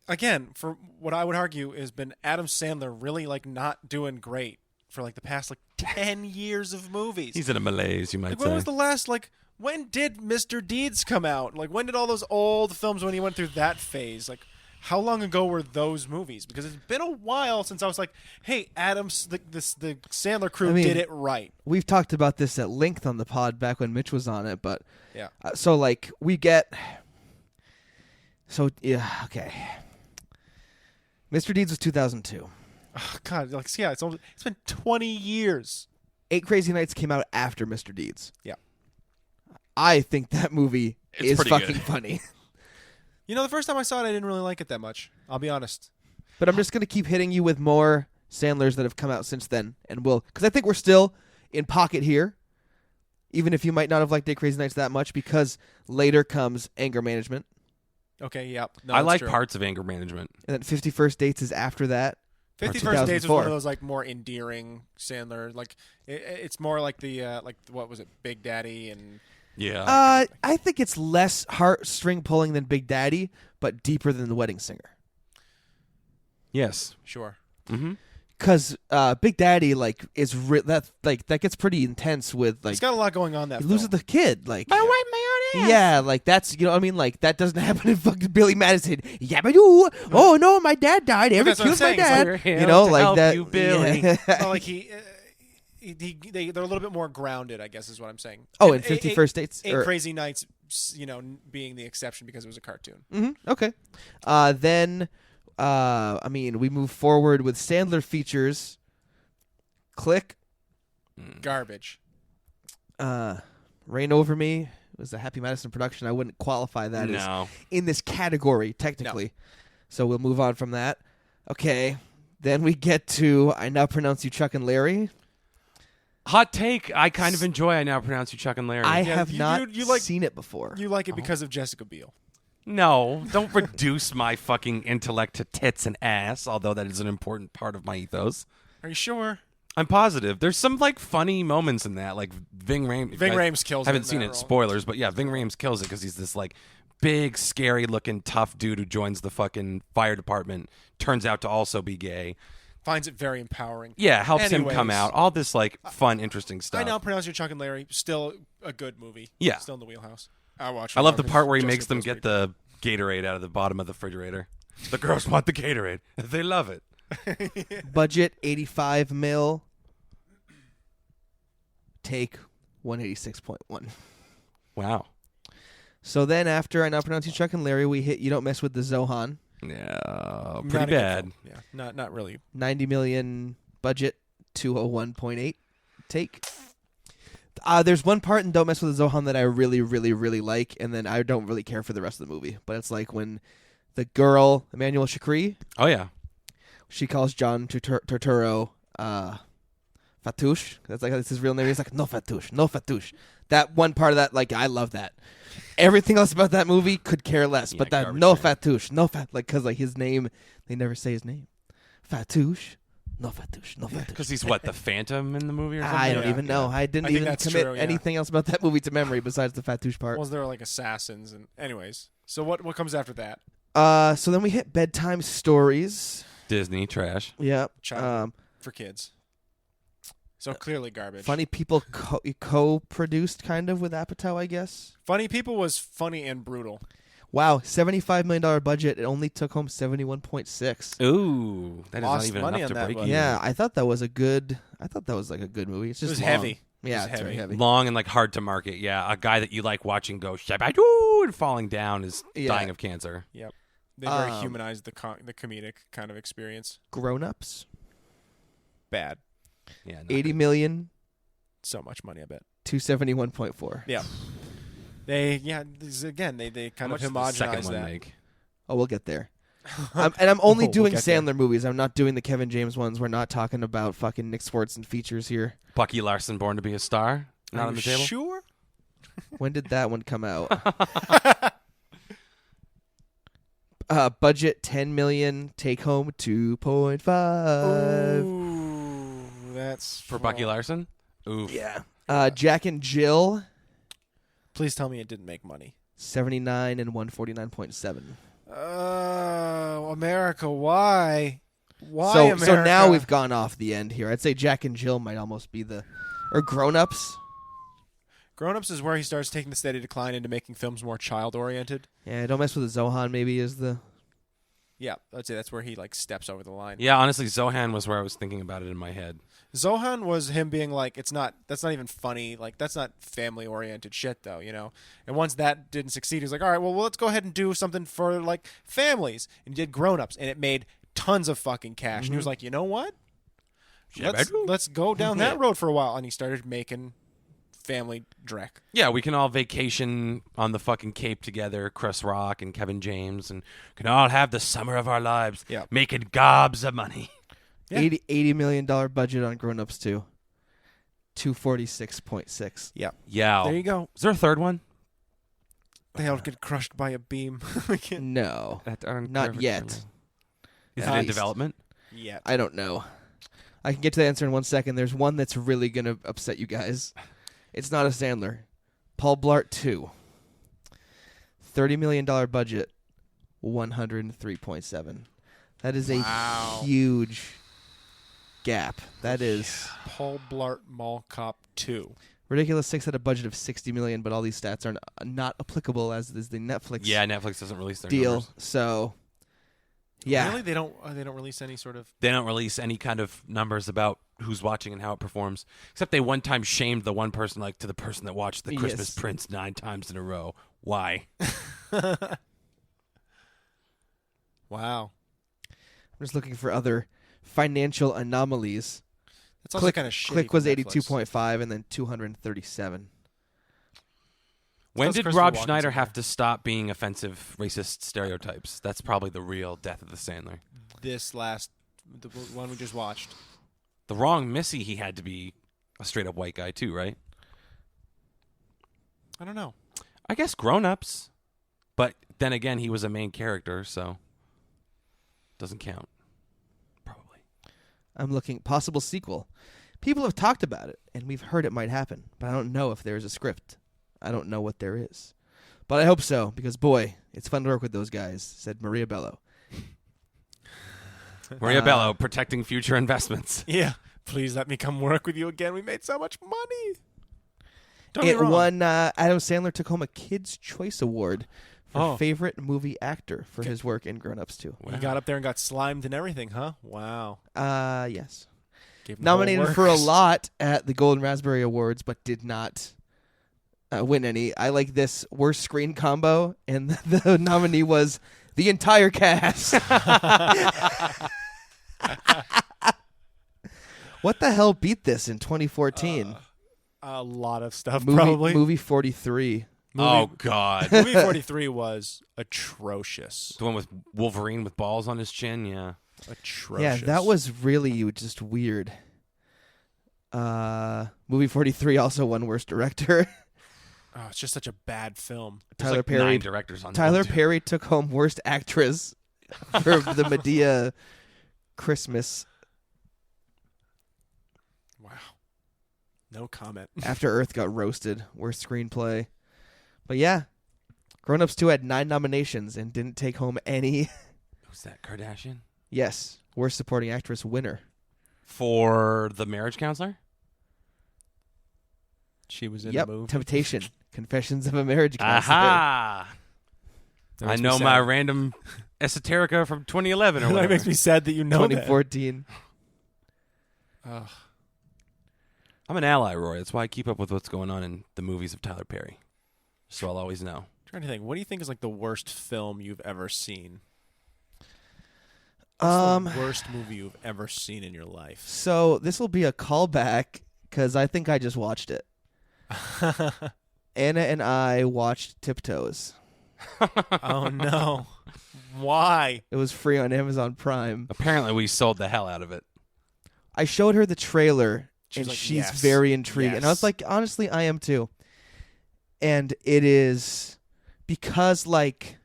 again, for what I would argue has been Adam Sandler really like not doing great for like the past like 10 years of movies. He's in a malaise, you might Like, say. when was the last when did Mr. Deeds come out? Like when did all those old films when he went through that phase? Like how long ago were those movies? Because it's been a while since I was like, hey, the Sandler crew did it right. We've talked about this at length on the pod back when Mitch was on it, but yeah. Okay. Mr. Deeds was 2002. Oh, God, it's been 20 years. 8 Crazy Nights came out after Mr. Deeds. Yeah. I think that movie is pretty fucking good. funny. You know, the first time I saw it, I didn't really like it that much. I'll be honest. But I'm just going to keep hitting you with more Sandlers that have come out since then. And because I think we're still in pocket here. even if you might not have liked 8 Crazy Nights that much, because later comes Anger Management. Okay, yep. No, I that's like true. parts of Anger Management. And then 50 First Dates is after that. 50 or First Dates was 2004. one of those like more endearing Sandler. Like it's more like the like what was it, Big Daddy and Yeah. I think it's less heartstring pulling than Big Daddy, but deeper than The Wedding Singer. Yes. sure. Mm-hmm. Because Big Daddy is that gets pretty intense with He's got a lot going on that. he loses film. the kid like. I wipe my own ass. Yeah, like that's what I mean. Like that doesn't happen in fucking Billy Madison. Yabba-doo. Oh no, my dad died. Ever that's what I'm killed my saying. dad? We're here You know, to like help that. you, Billy. Yeah. Well, like they're a little bit more grounded, I guess, is what I'm saying. Oh, And in 50 First Dates. Eight Crazy Nights, being the exception because it was a cartoon. Okay. Then, I mean, we move forward with Sandler features. Click. Garbage. Rain Over Me. It was a Happy Madison production. I wouldn't qualify that as No. in this category, technically. So we'll move on from that. Okay. Then we get to I Now Pronounce You Chuck and Larry. Hot take. I kind of enjoy I Now Pronounce You Chuck and Larry. I Yeah, have not you like- seen it before. You like it because of Jessica Biel. No, don't reduce my fucking intellect to tits and ass, although that is an important part of my ethos. Are you sure? I'm positive. There's some like funny moments in that, like Ving Rhames. Ving Rhames kills it Haven't in seen that it. role. Spoilers, but yeah, Ving Rhames kills it because he's this like big, scary-looking, tough dude who joins the fucking fire department. Turns out to also be gay. Finds it very empowering. Yeah, helps him come Anyways, out. All this like fun, interesting stuff. I Now Pronounce You Chuck and Larry. Still a good movie. Yeah. Still in the wheelhouse. I watch. I love the because part where he Jessica makes them Biel's get pretty the Gatorade out of the bottom of the refrigerator. The girls want the Gatorade. They love it. Budget 85 mil. Take 186.1. Wow. So then after I Now Pronounce You Chuck and Larry, we hit You Don't Mess with the Zohan. Yeah, Not pretty a good bad. film. Yeah, not really. 90 million budget, 201.8 take. There's one part in Don't Mess with the Zohan that I really, really, really like, and then I don't really care for the rest of the movie. But it's like when the girl, Emmanuel Shakri, Oh yeah. she calls John Turturro Fatouche. That's his real name. He's like, no Fatouche, no Fatouche. That one part of that, like, I love that. Everything else about that movie could care less, Yeah, but that garbage no can. Fatouche, no Fat, like, because like his name, they never say his name. Fatouche, no Fatouche, no Fatouche. Because he's what, the Phantom in the movie or something? I don't Yeah, even know. yeah. I didn't I think even that's commit true, yeah. anything else about that movie to memory besides the Fatouche part. Was there like assassins and anyways? So what comes after that? So then we hit Bedtime Stories. Disney trash. Yep. Child for kids. So clearly garbage. Funny People co-produced kind of with Apatow, I guess. Funny People was funny and brutal. Wow, $75 million budget. It only took home 71.6. Ooh, that is not Lost even money enough on to that break one. even. Yeah, I thought that was like a good movie. It's It just was long. heavy. Yeah, It was it's very heavy. heavy. Long and like hard to market. Yeah, a guy that you like watching go shabadoo and falling down is Yeah. dying of cancer. Yep. They very Um, humanized the comedic kind of experience. Grown-ups, Bad. Yeah, not 80 good. million, So much money, I bet. 271.4. Yeah. Again, they How kind much of does the second homogenized one that. make? Oh, we'll get there. And I'm only We'll doing get there. Sandler movies. I'm not doing the Kevin James ones. We're not talking about fucking Nick Swartzen features here. Bucky Larson, Born to be a Star, not Are on the you table. Sure. When did that one come out? Budget 10 million, take home 2.5. Ooh, that's For Bucky Larson. Oof. Yeah. Jack and Jill, Please tell me it didn't make money. 79 and 149.7. Oh, America, why? Why So America? now we've gone off the end here. I'd say Jack and Jill might almost be or Grown Ups. Grown Ups is where he starts taking the steady decline into making films more child-oriented. Yeah, Don't Mess with the Zohan maybe is the... Yeah, I'd say that's where he like steps over the line. Yeah, honestly, Zohan was where I was thinking about it in my head. Zohan was him being like, that's not even funny. Like, that's not family-oriented shit, though, you know? And once that didn't succeed, he was like, all right, well, let's go ahead and do something for, like, families. And he did Grown Ups, and it made tons of fucking cash. And he was like, you know what? Let's go down that road for a while. And he started making family dreck. Yeah, we can all vacation on the fucking Cape together, Chris Rock and Kevin James, and can all have the summer of our lives, Yeah. making gobs of money. Yeah. $80 million budget on Grown Ups too. 246.6. Yeah. Yeah. There you go. Is there a third one? They all get crushed by a beam. No, Not not yet. Is At it in least. development? Yet. I don't know. I can get to the answer in 1 second. There's one that's really going to upset you guys. It's not a Sandler. Paul Blart 2. $30 million budget, 103.7. That is a huge gap. That is Paul Blart Mall Cop 2. ridiculous. 6 had a budget of $60 million, but all these stats are not applicable as is the Netflix Yeah, Netflix doesn't release their deal. numbers. So, yeah. Really? They don't release any sort of... They don't release any kind of numbers about who's watching and how it performs. Except they one time shamed the one person, like to the person that watched The Christmas Yes. Prince 9 times in a row. Why? Wow. I'm just looking for other financial anomalies. That's also kind of shitty. Click was for Netflix. 82.5 and then 237. When Because did Christopher Rob Walken's Schneider in have there. to stop being offensive, racist stereotypes? That's probably the real death of the Sandler. The one we just watched. The wrong Missy, he had to be a straight-up white guy too, right? I don't know. I guess grown-ups. But then again, he was a main character, so doesn't count. Probably. I'm looking possible sequel. People have talked about it, and we've heard it might happen, but I don't know if there's a script. I don't know what there is. But I hope so, because, boy, it's fun to work with those guys, said Maria Bello. Maria Bello, protecting future investments. Yeah. Please let me come work with you again. We made so much money. Don't get It me wrong. won, Adam Sandler took home a Kids' Choice Award for Oh. Favorite Movie Actor for his work in Grown Ups 2. He got up there and got slimed and everything, huh? Wow. Yes. Gave him the whole Nominated for a works. lot at the Golden Raspberry Awards, but did not win any. I like this worst screen combo, and the nominee was the entire cast. What the hell beat this in 2014? A lot of stuff, movie, probably. movie 43. Oh, God. Movie 43 was atrocious. The one with Wolverine with balls on his chin, yeah. Atrocious. Yeah, that was really just weird. Movie 43 also won Worst Director. Oh, it's just such a bad film. There's Tyler like Perry. 9 directors on Tyler that one, too. Perry took home Worst Actress for the Medea Christmas Wow. No comment. After Earth got roasted. Worst screenplay. But yeah, Grown Ups 2 had 9 nominations and didn't take home any. Who's that, Kardashian? Yes, Worst Supporting Actress winner. For The Marriage Counselor? She was in Yep, the movie. Temptation. Confessions of a Marriage Counselor. Aha! That I makes me know sad. my random esoterica from 2011 or That whatever. makes me sad that you know that. 2014. Ugh. I'm an ally, Rory. That's why I keep up with what's going on in the movies of Tyler Perry. So I'll always know. Trying to think. What do you think is like the worst film you've ever seen? Um, What's the worst movie you've ever seen in your life? So this will be a callback because I think I just watched it. Anna and I watched Tiptoes. Oh no. Why? It was free on Amazon Prime. Apparently, we sold the hell out of it. I showed her the trailer, She's and like, she's "Yes, very intrigued. And I was yes." like, honestly, I am too. And it is because, like,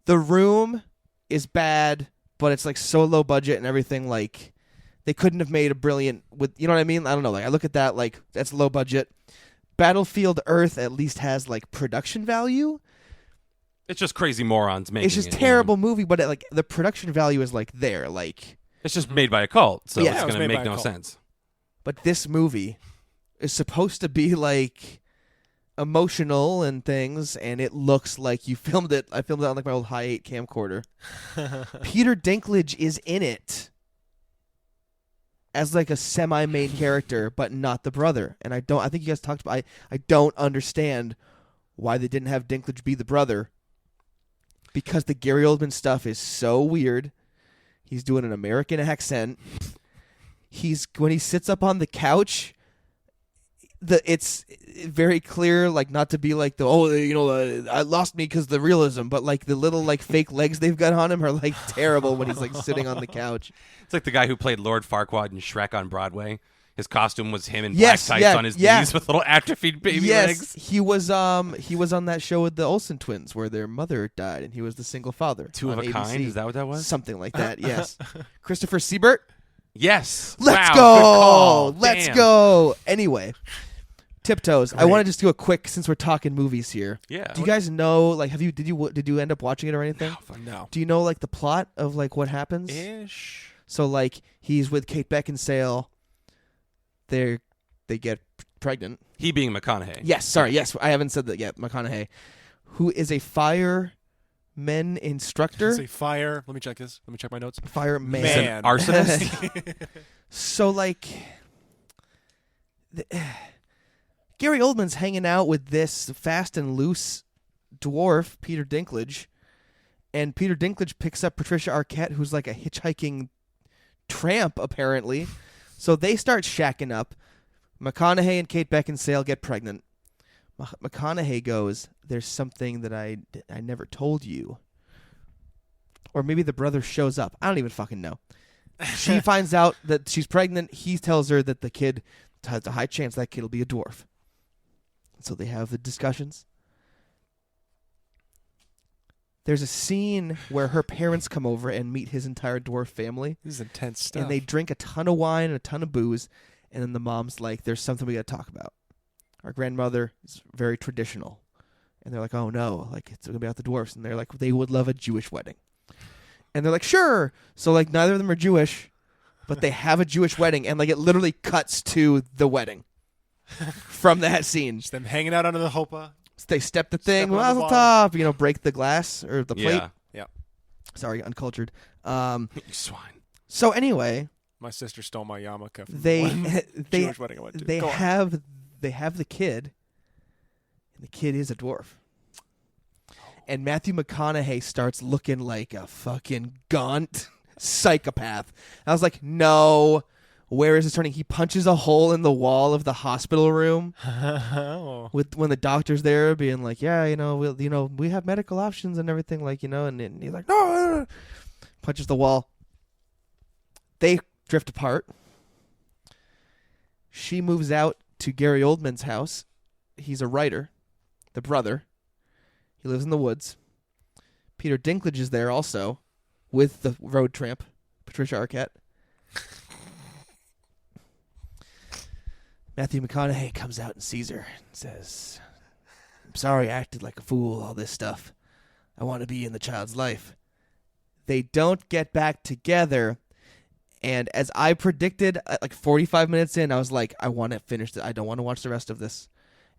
The Room is bad, but it's, like, so low budget and everything. Like, they couldn't have made a brilliant, with, you know what I mean? I don't know. Like, I look at that, like, that's low budget. Battlefield Earth at least has, like, production value. It's just crazy morons making It's just it, you know? terrible movie, but like the production value is like there, like. It's just made by a cult, so Yeah. it's Yeah, it was going to made make by a no cult. sense. But this movie is supposed to be like emotional and things, and it looks like you filmed it. I filmed it on like my old high 8 camcorder. Peter Dinklage is in it as like a semi-main character, but not the brother. And I think you guys talked about. I don't understand why they didn't have Dinklage be the brother. Because the Gary Oldman stuff is so weird. He's doing an American accent. When he sits up on the couch, it's very clear, like, not to be like I lost me because the realism, but like the little like fake legs they've got on him are like terrible when he's like sitting on the couch. It's like the guy who played Lord Farquaad in Shrek on Broadway. His costume was him in Yes, black tights yeah, on his yeah. knees with little atrophied baby yes, legs. he was on that show with the Olsen twins where their mother died, and he was the single father. Two of on a ABC. kind? Is that what that was? Something like that. Yes. Christopher Siebert. Yes. Let's Wow, go. good call. Let's Damn. go. Anyway, Tiptoes. I Great. want to just do a quick, since we're talking movies here. Yeah. Do you guys know? Like, did you end up watching it or anything? No. Do you know like the plot of like what happens? Ish. So like he's with Kate Beckinsale. They get pregnant. He being McConaughey. Yes, sorry. Yes, I haven't said that yet. McConaughey, who is a fireman instructor. Say fire. Let me check this. Let me check my notes. Fireman. He's an arsonist. So like, Gary Oldman's hanging out with this fast and loose dwarf, Peter Dinklage, and Peter Dinklage picks up Patricia Arquette, who's like a hitchhiking tramp apparently. So they start shacking up. McConaughey and Kate Beckinsale get pregnant. McConaughey goes, "There's something that I never told you." Or maybe the brother shows up. I don't even fucking know. She finds out that she's pregnant. He tells her that the kid has a high chance that kid will be a dwarf. So they have the discussions. There's a scene where her parents come over and meet his entire dwarf family. This is intense stuff. And they drink a ton of wine and a ton of booze. And then the mom's like, "There's something we got to talk about. Our grandmother is very traditional." And they're like, "Oh no, like it's going to be about the dwarfs." And they're like, "They would love a Jewish wedding." And they're like, "Sure." So like neither of them are Jewish, but they have a Jewish wedding. And like it literally cuts to the wedding from that scene. Just them hanging out under the chuppah. They step the thing, Step on the mazel ball. tov, break the glass or the plate. Yeah. Sorry, uncultured. You swine. So anyway, My sister stole my yarmulke from they one they Jewish wedding I went to. they Go on. have the kid, and the kid is a dwarf. And Matthew McConaughey starts looking like a fucking gaunt psychopath. And I was like, no, where is this turning? He punches a hole in the wall of the hospital room Oh. when the doctor's there, being like, "Yeah, we have medical options and everything, like, and he's like, no, punches the wall. They drift apart. She moves out to Gary Oldman's house. He's a writer, the brother. He lives in the woods. Peter Dinklage is there also with the road tramp, Patricia Arquette. Matthew McConaughey comes out and sees her and says, "I'm sorry I acted like a fool, all this stuff. I want to be in the child's life." They don't get back together. And as I predicted, like 45 minutes in, I was like, I want to finish it. I don't want to watch the rest of this.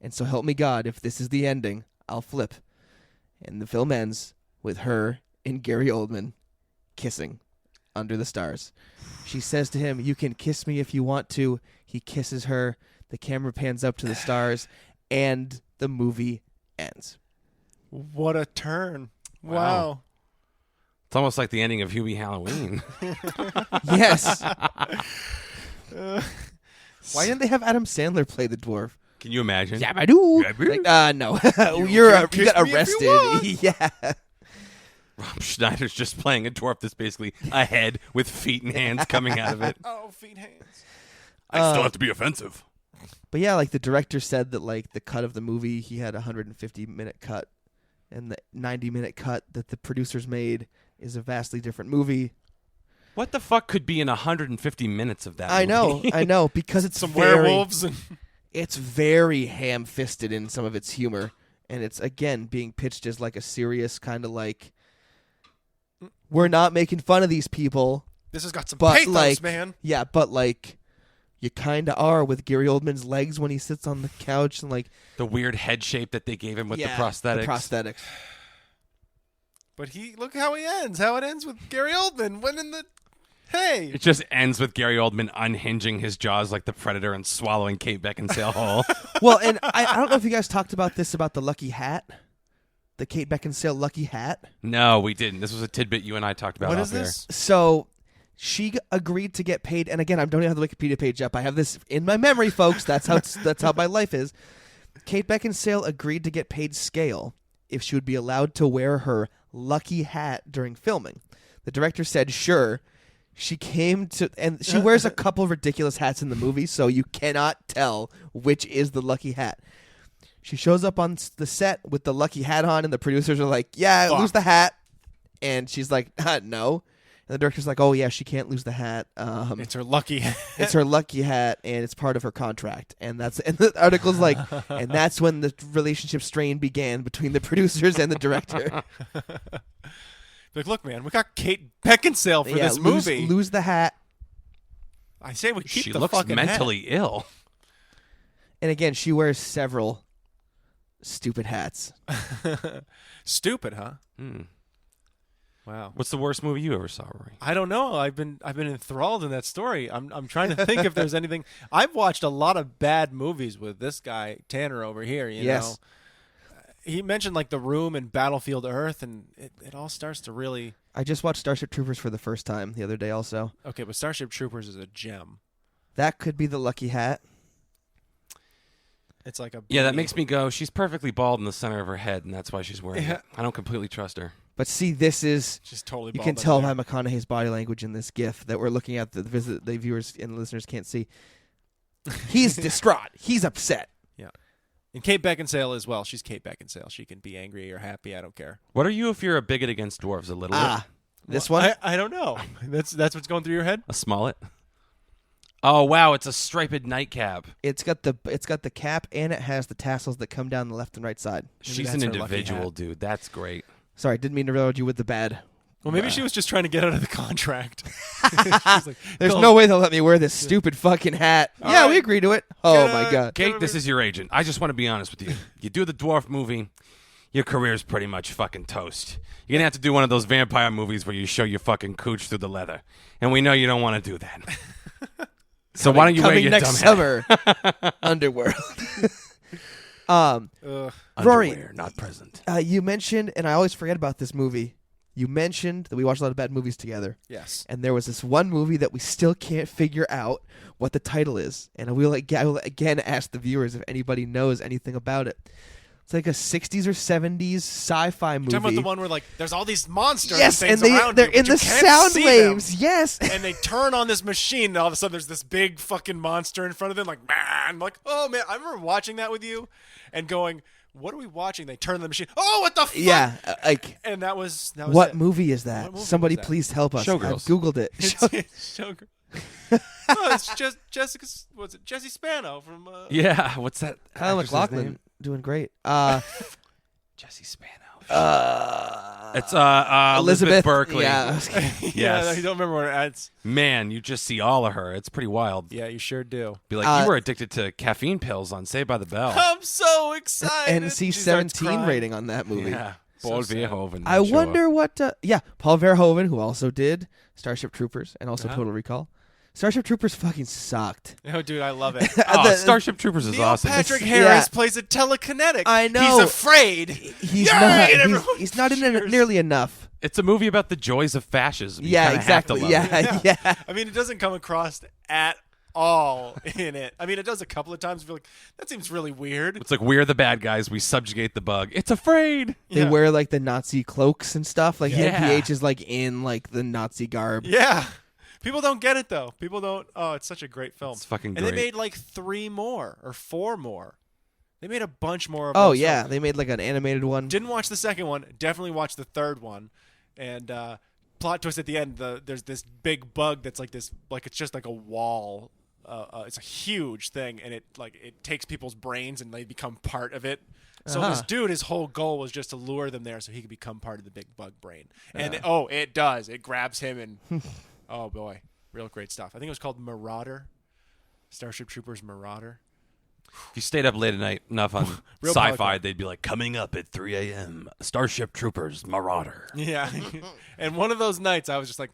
And so help me God, if this is the ending, I'll flip. And the film ends with her and Gary Oldman kissing under the stars. She says to him, "You can kiss me if you want to." He kisses her. The camera pans up to the stars, and the movie ends. What a turn. Wow. Wow. It's almost like the ending of Hubie Halloween. Yes. Why didn't they have Adam Sandler play the dwarf? Can you imagine? Yabba-doo. Like, no. you got kiss me if you arrested. want. Yeah. Rob Schneider's just playing a dwarf that's basically a head with feet and hands coming out of it. Oh, feet, hands. I still have to be offensive. But yeah, like the director said that like the cut of the movie, he had a 150-minute cut, and the 90-minute cut that the producers made is a vastly different movie. What the fuck could be in 150 minutes of that movie? I know, because it's Some very, werewolves and it's very ham-fisted in some of its humor, and it's again being pitched as like a serious kind of like, we're not making fun of these people, this has got some but pathos, like, man. yeah, but like, you kind of are with Gary Oldman's legs when he sits on the couch and like The weird head shape that they gave him with yeah, the prosthetics. The prosthetics. But look how he ends. How it ends with Gary Oldman winning the. Hey. It just ends with Gary Oldman unhinging his jaws like the Predator and swallowing Kate Beckinsale whole. Well, and I don't know if you guys talked about this, about the lucky hat, the Kate Beckinsale lucky hat. No, we didn't. This was a tidbit you and I talked about What off is air. this? So she agreed to get paid, and again, I don't even have the Wikipedia page up. I have this in my memory, folks. That's how my life is. Kate Beckinsale agreed to get paid scale if she would be allowed to wear her lucky hat during filming. The director said sure. She came to, and she wears a couple ridiculous hats in the movie, so you cannot tell which is the lucky hat. She shows up on the set with the lucky hat on, and the producers are like, "Yeah, lose the hat," and she's like, "No." And the director's like, "Oh yeah, she can't lose the hat. It's her lucky hat. It's her lucky hat, and it's part of her contract." And the article's like, and that's when the relationship strain began between the producers and the director. Like, look, man, we got Kate Beckinsale for this movie. Lose the hat. I say we keep She the looks fucking mentally ill. And again, she wears several stupid hats. hat. Stupid, huh? Hmm. Wow. What's the worst movie you ever saw, Rory? I don't know. I've been enthralled in that story. I'm trying to think if there's anything. I've watched a lot of bad movies with this guy Tanner over here. You know, he mentioned like The Room and Battlefield Earth, and it all starts to really. I just watched Starship Troopers for the first time the other day. Also, Okay, but Starship Troopers is a gem. that could be the lucky hat. It's like a Yeah, that makes me go, she's perfectly bald in the center of her head, and that's why she's wearing Yeah. it. I don't completely trust her. But see, this is just totally. you bald can under tell there. by McConaughey's body language in this GIF that we're looking at. The viewers and listeners can't see. He's distraught. He's upset. Yeah, and Kate Beckinsale as well. She's Kate Beckinsale. She can be angry or happy. I don't care. What are you if you're a bigot against dwarves? A little bit? This Well, one. I don't know. That's what's going through your head. A Smollett? Oh, wow, it's a striped nightcap. It's got the cap and it has the tassels that come down the left and right side. She's that's an her lucky individual, hat. dude. That's great. Sorry, didn't mean to railroad you with the bad. Well, maybe she was just trying to get out of the contract. She's like, There's "Go." no way they'll let me wear this stupid fucking hat. All Yeah, right. we agree to it. Oh Get my out. god. Kate, this is your agent. I just want to be honest with you. You do the dwarf movie, your career's pretty much fucking toast. You're going to have to do one of those vampire movies where you show your fucking cooch through the leather. And we know you don't want to do that. So why don't you wear Coming your next dumb hat? summer? Underworld. Ugh. Rory, Underwear, not present. you mentioned, and I always forget about this movie. You mentioned that we watched a lot of bad movies together. Yes. And there was this one movie that we still can't figure out what the title is. And I will again ask the viewers if anybody knows anything about it. It's like a 60s or 70s sci-fi movie. Talking about the one where like there's all these monsters Yes, and and things around they're you, in but you the can't sound see them. waves. Yes. And they turn on this machine, and all of a sudden there's this big fucking monster in front of them, like, man. I'm like, oh man, I remember watching that with you and going, what are we watching? They turn on the machine. Oh, what the fuck? Yeah, like And that was what it. movie is that? What movie Somebody was that? please help us. Showgirls. I've Googled it. It's Showgirl. Oh, it's just Jessica. What's it? Jesse Spano from. Yeah, what's that? Kyle actress's MacLachlan name? doing great. Jesse Spano. It's Elizabeth Berkley. Yeah. Yeah, Yes. you don't remember where it's. Man, you just see all of her. It's pretty wild. Yeah, you sure do. Be like, you were addicted to caffeine pills on Saved by the Bell. I'm so excited. NC-17 rating on that movie. Yeah. So Paul sad. Verhoeven. I would show wonder up. what. Paul Verhoeven, who also did Starship Troopers and also Uh-huh. Total Recall. Starship Troopers fucking sucked. Oh, dude, I love it. Oh, Starship Troopers is Neil awesome. Patrick Yeah. Harris plays a telekinetic. I know. He's afraid. He's Yay! not. And everyone He's not in it cheers. nearly enough. It's a movie about the joys of fascism. You Yeah, kinda have to exactly. love Yeah, it. yeah. I mean, it doesn't come across at all in it. I mean, it does a couple of times. I feel like that seems really weird. It's like, we're the bad guys. We subjugate the bug. It's afraid. They Yeah. wear like the Nazi cloaks and stuff. Like Yeah. NPH is like in like the Nazi garb. Yeah. People don't get it though. People don't. Oh, it's such a great film. It's fucking And they great. made like 3 more or 4 more. They made a bunch more of Oh those yeah, films. they made like an animated one. Didn't watch the second one. Definitely watched the third one. And plot twist at the end. There's this big bug that's like this. Like it's just like a wall. It's a huge thing, and it takes people's brains and they become part of it. So this dude, his whole goal was just to lure them there so he could become part of the big bug brain. And it does. It grabs him and oh boy, real great stuff. I think it was called Marauder. Starship Troopers Marauder. If you stayed up late at night enough on Real sci-fi, podcast. they'd be like, coming up at 3 a.m., Starship Troopers Marauder. Yeah. And one of those nights I was just like,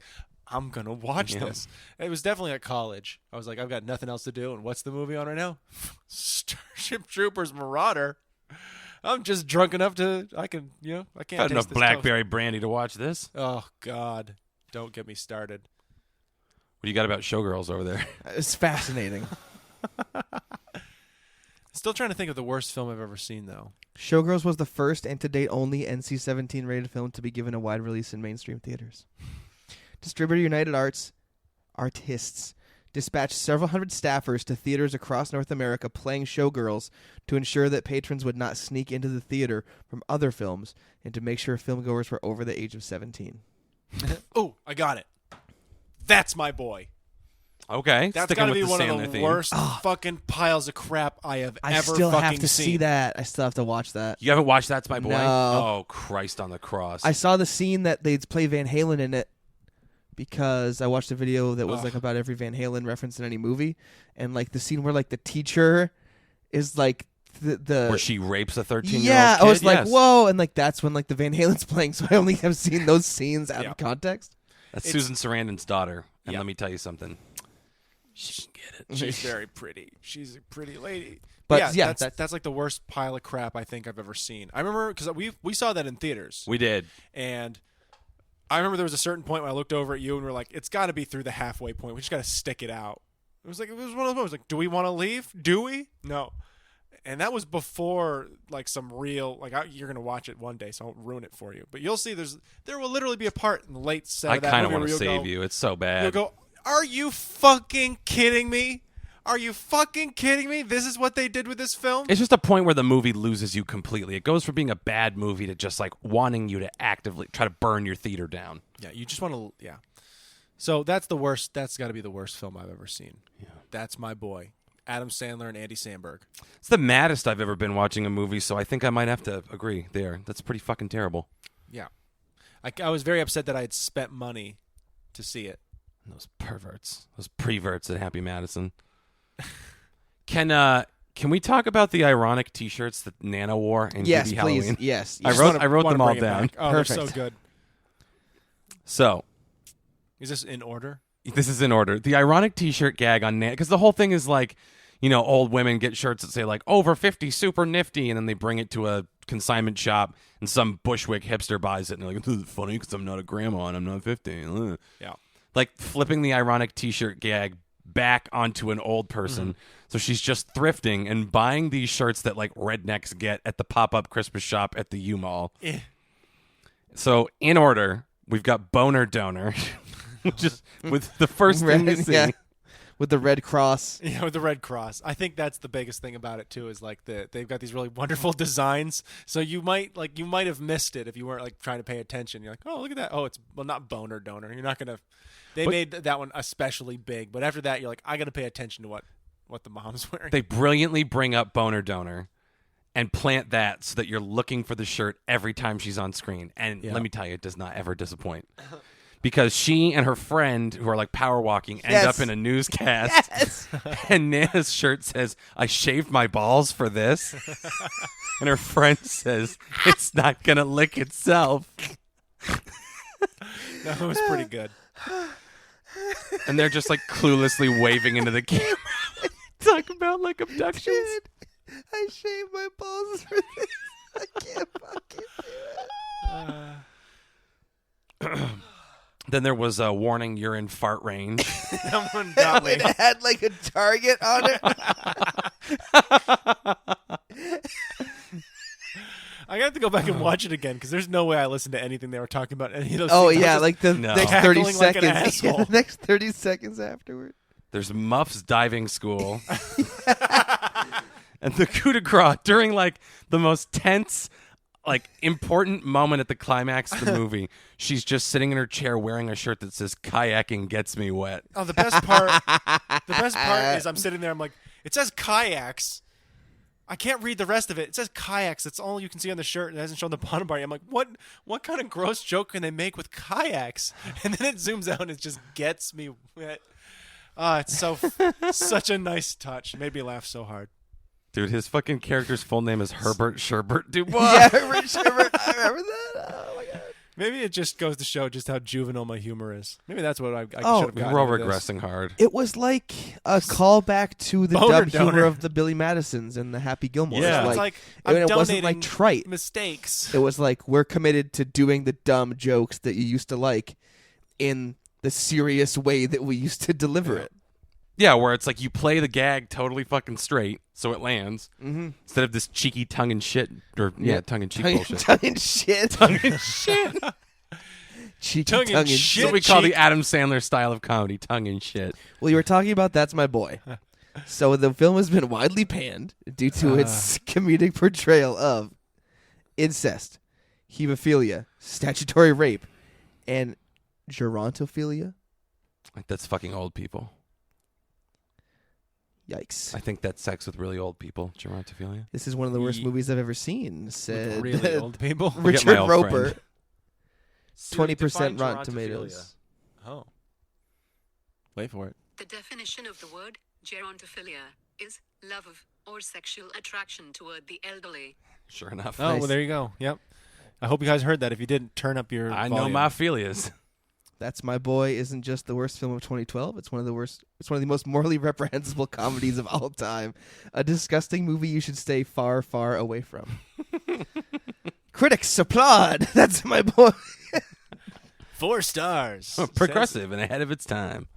I'm going to watch Yeah. this. It was definitely at college. I was like, I've got nothing else to do. And what's the movie on right now? Starship Troopers Marauder. I'm just drunk enough to, I can't Got taste enough this blackberry brandy to watch this. toast. Oh, God. Don't get me started. What do you got about showgirls over there? It's fascinating. Still trying to think of the worst film I've ever seen, though. Showgirls was the first and to date only NC-17 rated film to be given a wide release in mainstream theaters. Distributor United Arts artists dispatched several hundred staffers to theaters across North America playing showgirls to ensure that patrons would not sneak into the theater from other films and to make sure filmgoers were over the age of 17. Oh, I got it. That's my boy. Okay, That's sticking got to with be the one of Sandler the theme. worst fucking piles of crap I have I ever still fucking have to seen. see that. I still have to watch that. You haven't watched That's My Boy? No. Oh, Christ on the cross. I saw the scene that they'd play Van Halen in it because I watched a video that was like about every Van Halen reference in any movie, and like the scene where like the teacher is like the Where she rapes a 13-year-old yeah, kid? I was like, Yes. whoa, and like that's when like the Van Halen's playing, so I only have seen those scenes out of context. That's Susan Sarandon's daughter. And Yeah. let me tell you something. She can get it. She's very pretty. She's a pretty lady. But yeah, that's like the worst pile of crap I think I've ever seen. I remember because we saw that in theaters, We did. and I remember there was a certain point when I looked over at you and we were like, "It's got to be through the halfway point. We just got to stick it out." It was one of those moments like, "Do we want to leave? Do we? No." And that was before like some real you're gonna watch it one day, so I won't ruin it for you. But you'll see there will literally be a part in the late set I of that kind of movie want to where you'll save go, you. It's so bad. You'll go, "Are you fucking kidding me? Are you fucking kidding me? This is what they did with this film?" It's just a point where the movie loses you completely. It goes from being a bad movie to just like wanting you to actively try to burn your theater down. Yeah, you just want to. Yeah. So that's the worst. That's got to be the worst film I've ever seen. Yeah. That's my boy, Adam Sandler and Andy Samberg. It's the maddest I've ever been watching a movie, so I think I might have to agree there. That's pretty fucking terrible. Yeah. I was very upset that I had spent money to see it. Those perverts, those preverts at Happy Madison. Can we talk about the ironic T-shirts that Nana wore in Yes, Hubie please. Halloween? Yes. I wrote them all bring it down. back. Oh, they're so Perfect. good. So Is this in order? this is in order. The ironic T-shirt gag on Nana, because the whole thing is like, you know, old women get shirts that say like over 50, super nifty, and then they bring it to a consignment shop, and some bushwick hipster buys it, and they're like, "This is funny because I'm not a grandma and I'm not 50." Ugh. Yeah. Like flipping the ironic T-shirt gag back onto an old person. So she's just thrifting and buying these shirts that like rednecks get at the pop-up Christmas shop at the U-Mall. Eh. So in order, we've got Boner Donor, which is with the first thing you see. Yeah. With the Red Cross. Yeah, with the Red Cross. I think that's the biggest thing about it too. Is like they've got these really wonderful designs. So you might have missed it if you weren't like trying to pay attention. You're like, "Oh, look at that! Oh, it's not Boner Donor." You're not gonna. They made that one especially big, but after that, you're like, I got to pay attention to what the mom's wearing. They brilliantly bring up Boner Donor and plant that so that you're looking for the shirt every time she's on screen. And let me tell you, it does not ever disappoint. Because she and her friend, who are like power walking, end up in a newscast. Yes. And Nana's shirt says, "I shaved my balls for this." And her friend says, "It's not going to lick itself." That was pretty good. And they're just like cluelessly waving into the camera. Talk about like abductions. I shaved my balls for this. I can't fucking do it. Then there was a warning, "You're in fart range." That one got me. It had like a target on it. I got to go back and watch it again because there's no way I listened to anything they were talking about. Any of those. Oh scenes. I yeah, was like the No. next 30 Cackling like an seconds. Yeah, asshole. the next 30 seconds afterward. There's Muff's diving school. And the coup de grace during like the most tense, like important moment at the climax of the movie. She's just sitting in her chair wearing a shirt that says "Kayaking gets me wet." Oh, the best part is I'm sitting there. I'm like, it says kayaks. I can't read the rest of it. It says kayaks. That's all you can see on the shirt, and it hasn't shown the bottom part. I'm like, what kind of gross joke can they make with kayaks? And then it zooms out and it just gets me wet. It's such a nice touch. It made me laugh so hard. Dude, his fucking character's full name is Herbert Sherbert Dubois. Yeah, Herbert. I remember that. Oh my god. Maybe it just goes to show just how juvenile my humor is. Maybe that's what I should have We're gotten all into this. regressing hard. It was like a callback to the Boner dub humor donor. of the Billy Madisons and the Happy Gilmores. Yeah. It's like and I'm it wasn't donating like trite. mistakes. It was like, we're committed to doing the dumb jokes that you used to like in the serious way that we used to deliver it. Yeah, where it's like you play the gag totally fucking straight, so it lands, instead of this cheeky tongue-in-shit, or tongue-in-cheek bullshit. Tongue in shit. Tongue-in-shit. Cheeky Tongue in tongue in shit. shit. What we call cheek. the Adam Sandler style of comedy, tongue and shit. Well, you were talking about That's My Boy. So the film has been widely panned due to its comedic portrayal of incest, hemophilia, statutory rape, and gerontophilia. Like, that's fucking old people. Yikes. I think that's sex with really old people, gerontophilia. This is one of the worst movies I've ever seen, said Really old people. We'll get Richard my old Roper. friend. 20% Rotten Tomatoes. Oh. Wait for it. The definition of the word gerontophilia is love of or sexual attraction toward the elderly. Sure enough. Oh, Nice. well, there you go. Yep. I hope you guys heard that. If you didn't, turn up your I know volume. my philias. That's My Boy isn't just the worst film of 2012. It's one of the worst. It's one of the most morally reprehensible comedies of all time. A disgusting movie you should stay far, far away from. Critics applaud. That's My Boy. 4 stars. Progressive and ahead of its time.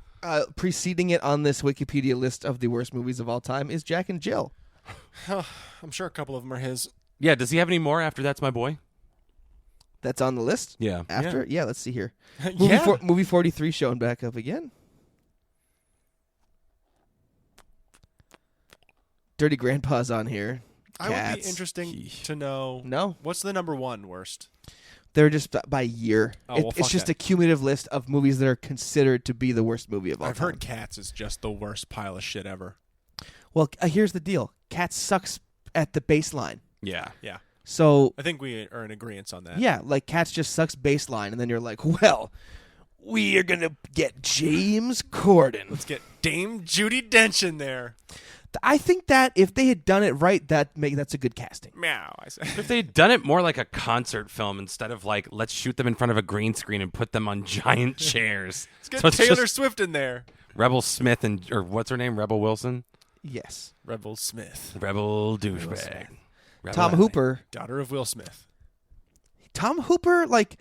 Preceding it on this Wikipedia list of the worst movies of all time is Jack and Jill. I'm sure a couple of them are his. Yeah, does he have any more after That's My Boy? That's on the list. Yeah. After, yeah, let's see here. Yeah. Movie 43 showing back up again. Dirty Grandpa's on here. I would be Cats. interesting to know. No, What's the number 1 worst? they're just by year. Oh, well, It's fuck just that. a cumulative list of movies that are considered to be the worst movie of all I've time. heard Cats is just the worst pile of shit ever. Well, here's the deal. Cats sucks at the baseline. Yeah. Yeah. So, I think we are in agreement on that. yeah, like Cats just sucks baseline, and then you're like, well, we are going to get James Corden. Let's get Dame Judi Dench in there. I think that if they had done it right, that's a good casting. Meow. I say. If they'd done it more like a concert film instead of like, let's shoot them in front of a green screen and put them on giant chairs. Let's get So it's Taylor just Swift in there. Rebel Smith or what's her name? Rebel Wilson? Yes. Rebel Smith, Rebel douchebag. Rebel Tom Riley. Hooper. daughter of Will Smith. Tom Hooper, like,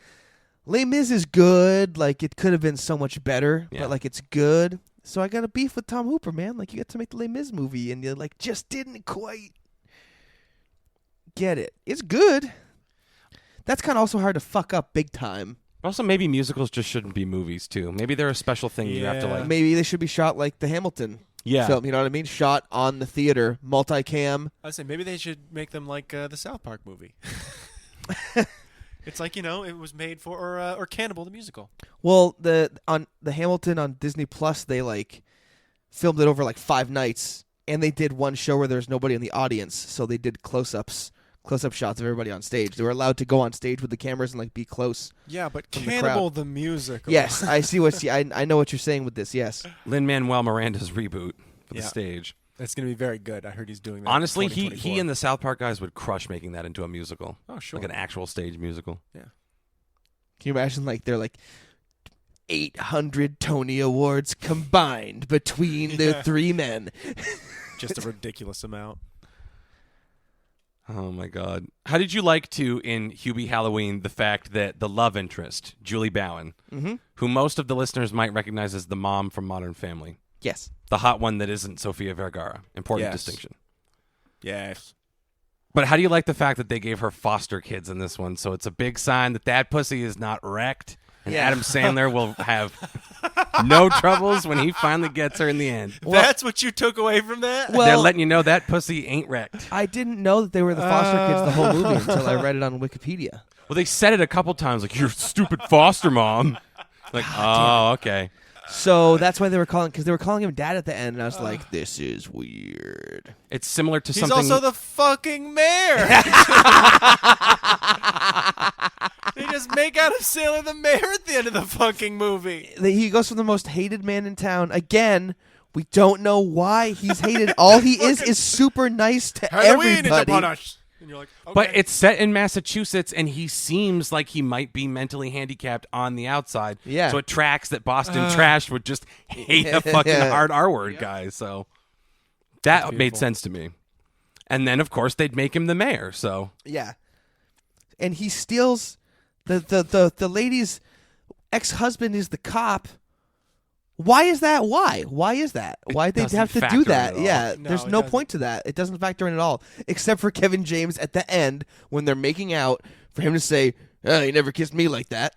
Les Mis is good. Like, it could have been so much better, Yeah. but, like, it's good. So I got a beef with Tom Hooper, man. Like, you got to make the Les Mis movie, and you, like, just didn't quite get it. It's good. That's kind of also hard to fuck up big time. Also, maybe musicals just shouldn't be movies, too. Maybe they're a special thing you have to, Yeah. like... Maybe they should be shot like the Hamilton Yeah. film, you know what I mean? Shot on the theater, multicam. I say maybe they should make them like the South Park movie. It's like, it was made for or Cannibal the musical. Well, the Hamilton on Disney Plus, they like filmed it over like 5 nights, and they did one show where there was nobody in the audience, so they did close-up shots of everybody on stage. They were allowed to go on stage with the cameras and like be close. Yeah, but From the Cannibal the musical. Yes, I see I know what you're saying with this. Yes, Lin-Manuel Miranda's reboot for the Yeah. stage. It's going to be very good. I heard he's doing that. Honestly, in he 2024. and the South Park guys would crush making that into a musical. Oh, sure. Like an actual stage musical. can you imagine like they're like 800 Tony Awards combined between the 3 men? Just a ridiculous amount. Oh, my God. How did you like in Hubie Halloween, the fact that the love interest, Julie Bowen, who most of the listeners might recognize as the mom from Modern Family, Yes. the hot one that isn't Sofia Vergara, important Yes. distinction. Yes. But how do you like the fact that they gave her foster kids in this one? So it's a big sign that pussy is not wrecked, and Yeah. Adam Sandler will have no troubles when he finally gets her in the end. That's what you took away from that? Well, They're letting you know that pussy ain't wrecked. I didn't know that they were the foster kids the whole movie until I read it on Wikipedia. Well, they said it a couple times, like, you're a stupid foster mom. Like, oh, okay. So that's why they were calling, because they were calling him dad at the end, and I was like, this is weird. It's similar to He's something... also the fucking mayor. They just make out of Sailor the Mayor at the end of the fucking movie. He goes from the most hated man in town. Again, we don't know why he's hated. All he is super nice to Halloween is everybody. upon us. And you're like, okay. But it's set in Massachusetts, and he seems like he might be mentally handicapped on the outside. Yeah. So it tracks that Boston Trash would just hate a fucking hard R-word guy. So that made beautiful. sense to me. And then, of course, they'd make him the mayor. So Yeah. And he steals the lady's ex-husband is the cop. Why is that? Why is that? Why'd they doesn't have to factor do in that? at all. Yeah, No, there's it no doesn't. point to that. It doesn't factor in at all, except for Kevin James at the end when they're making out for him to say, "Oh, you never kissed me like that."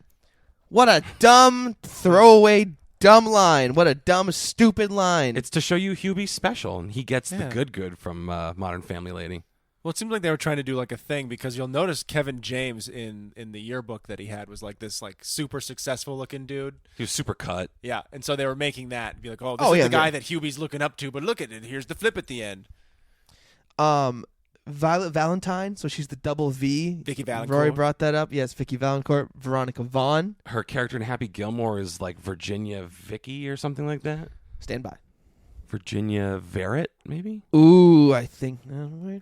What a dumb throwaway, dumb line. What a dumb, stupid line. It's to show you Hubie's special, and he gets Yeah. the good from Modern Family Lady. Well, it seemed like they were trying to do like a thing because you'll notice Kevin James in the yearbook that he had was like this like super successful looking dude. He was super cut. Yeah, and so they were making that and be like, oh, this Oh, is yeah, the guy yeah. that Hubie's looking up to, but look at it. Here's the flip at the end. Violet Valentine, so she's the double V. Vicky Valancourt. Rory brought that up. Yes, Vicky Valancourt, Veronica Vaughn. Her character in Happy Gilmore is like Virginia Vicky or something like that. Stand by. Virginia Verrett, maybe? Ooh, I think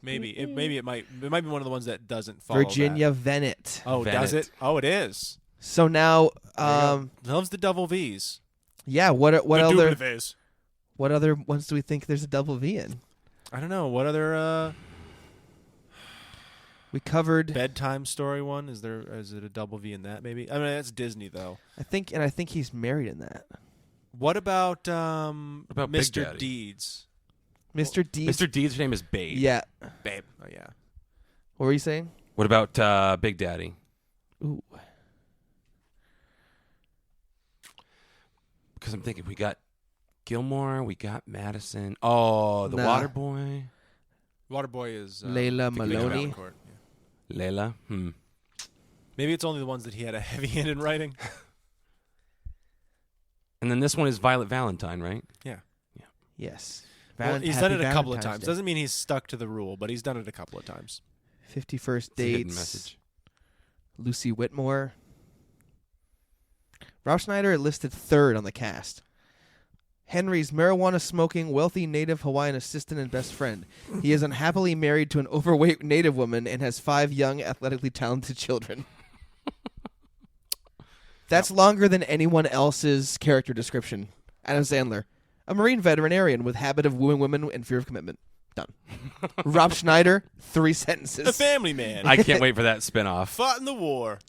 Maybe it might be one of the ones that doesn't follow Virginia that. Venet. Oh, does Venet. it? Oh, it is. So now, Loves the double V's. yeah, what The other double V's. what other ones do we think there's a double V in? I don't know. What other We covered. bedtime story one? Is it a double V in that? Maybe. I mean, that's Disney though. I think he's married in that. What about about Big Mr. Daddy? Deeds? Mr. Deeds. Mr. Deeds' name is Babe. Yeah. Babe. Oh yeah. What were you saying? What about Big Daddy? Ooh. Because I'm thinking we got Gilmore, we got Madison. Oh, the Nah. Water Boy. Waterboy is Layla Vicky Maloney. Valancourt, yeah. Layla. Maybe it's only the ones that he had a heavy hand in writing. And then this one is Violet Valentine, right? Yeah. Yes. Well, he's Happy done it a couple of Valentine's times. Day. Doesn't mean he's stuck to the rule, but he's done it a couple of times. 51st It's a hidden Dates. message. Lucy Whitmore. Rob Schneider listed third on the cast. Henry's marijuana-smoking, wealthy native Hawaiian assistant and best friend. He is unhappily married to an overweight native woman and has 5 young, athletically talented children. That's longer than anyone else's character description. Adam Sandler. A Marine veterinarian with habit of wooing women and fear of commitment. Done. Rob Schneider, 3 The sentences. Family Man. I can't wait for that spinoff. Fought in the war.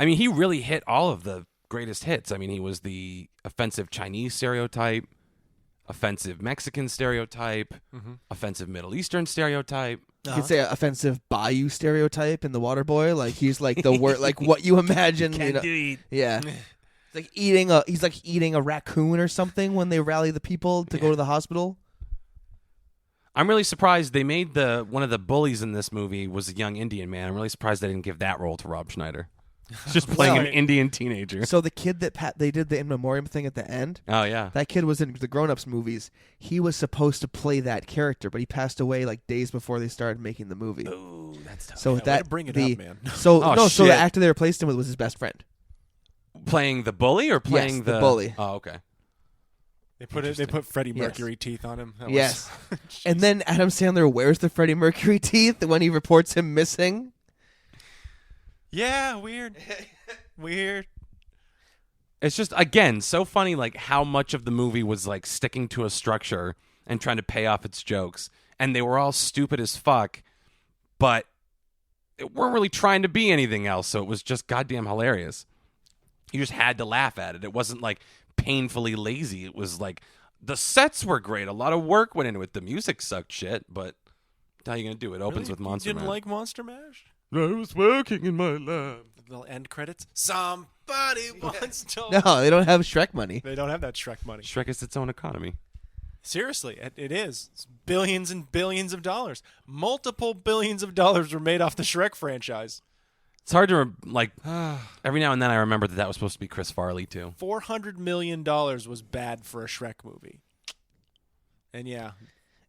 I mean, he really hit all of the greatest hits. I mean, he was the offensive Chinese stereotype, offensive Mexican stereotype, offensive Middle Eastern stereotype. You could say an offensive Bayou stereotype in The Waterboy. Like he's like the word, like what you imagine. You know, yeah. It's like he's like eating a raccoon or something when they rally the people to go to the hospital. I'm really surprised they made one of the bullies in this movie was a young Indian man. I'm really surprised they didn't give that role to Rob Schneider. He's just playing Well- an Indian teenager. So the kid that they did the in memoriam thing at the end. Oh, yeah. That kid was in the Grown Ups movies. He was supposed to play that character, but he passed away like days before they started making the movie. Ooh, that's tough. So way that to bring it the up, man. so Oh, no, so the shit. actor they replaced him with was his best friend. Playing the bully or playing Yes, the bully. Oh, okay. They put Freddie Yes. Mercury teeth on him. That was- Yes. And then Adam Sandler wears the Freddie Mercury teeth when he reports him missing. Yeah, weird. Weird. It's just, again, so funny like how much of the movie was like sticking to a structure and trying to pay off its jokes. And they were all stupid as fuck, but it weren't really trying to be anything else. So it was just goddamn hilarious. You just had to laugh at it. It wasn't like painfully lazy. It was like the sets were great. A lot of work went into it. The music sucked shit, but how are you going to do it? It opens Really? with Monster You didn't Mash. like Monster Mash? I was working in my lab. The little end credits. Somebody once told. No, they don't have Shrek money. They don't have that Shrek money. Shrek is its own economy. Seriously, it is. It's billions and billions of dollars. Multiple billions of dollars were made off the Shrek franchise. It's hard to, every now and then I remember that was supposed to be Chris Farley, too. $400 million was bad for a Shrek movie. And yeah.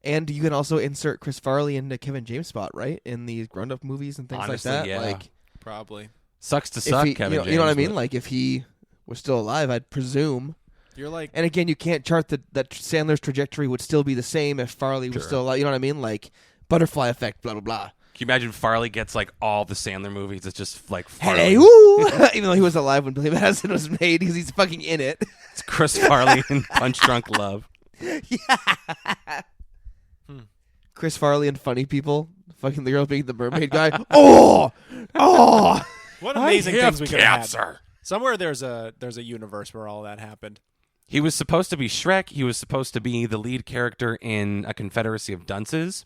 And you can also insert Chris Farley into Kevin James' spot, right? In these grown-up movies and things Honestly, like that. yeah. Like, Probably. Sucks to if suck, he, Kevin James. you know what I mean? but- Like, if he was still alive, I'd presume. You're like, And again, you can't chart that Sandler's trajectory would still be the same if Farley was Sure. still alive. You know what I mean? Like, butterfly effect, blah, blah, blah. Can you imagine Farley gets like all the Sandler movies? It's just like Farley. Hey, woo! Even though he was alive when Billy Madison was made because he's fucking in it. It's Chris Farley in Punch Drunk Love. Chris Farley and Funny People. Fucking the girl being the mermaid guy. Oh! what amazing things we could have had. cancer. Somewhere there's a universe where all that happened. He was supposed to be Shrek. He was supposed to be the lead character in A Confederacy of Dunces.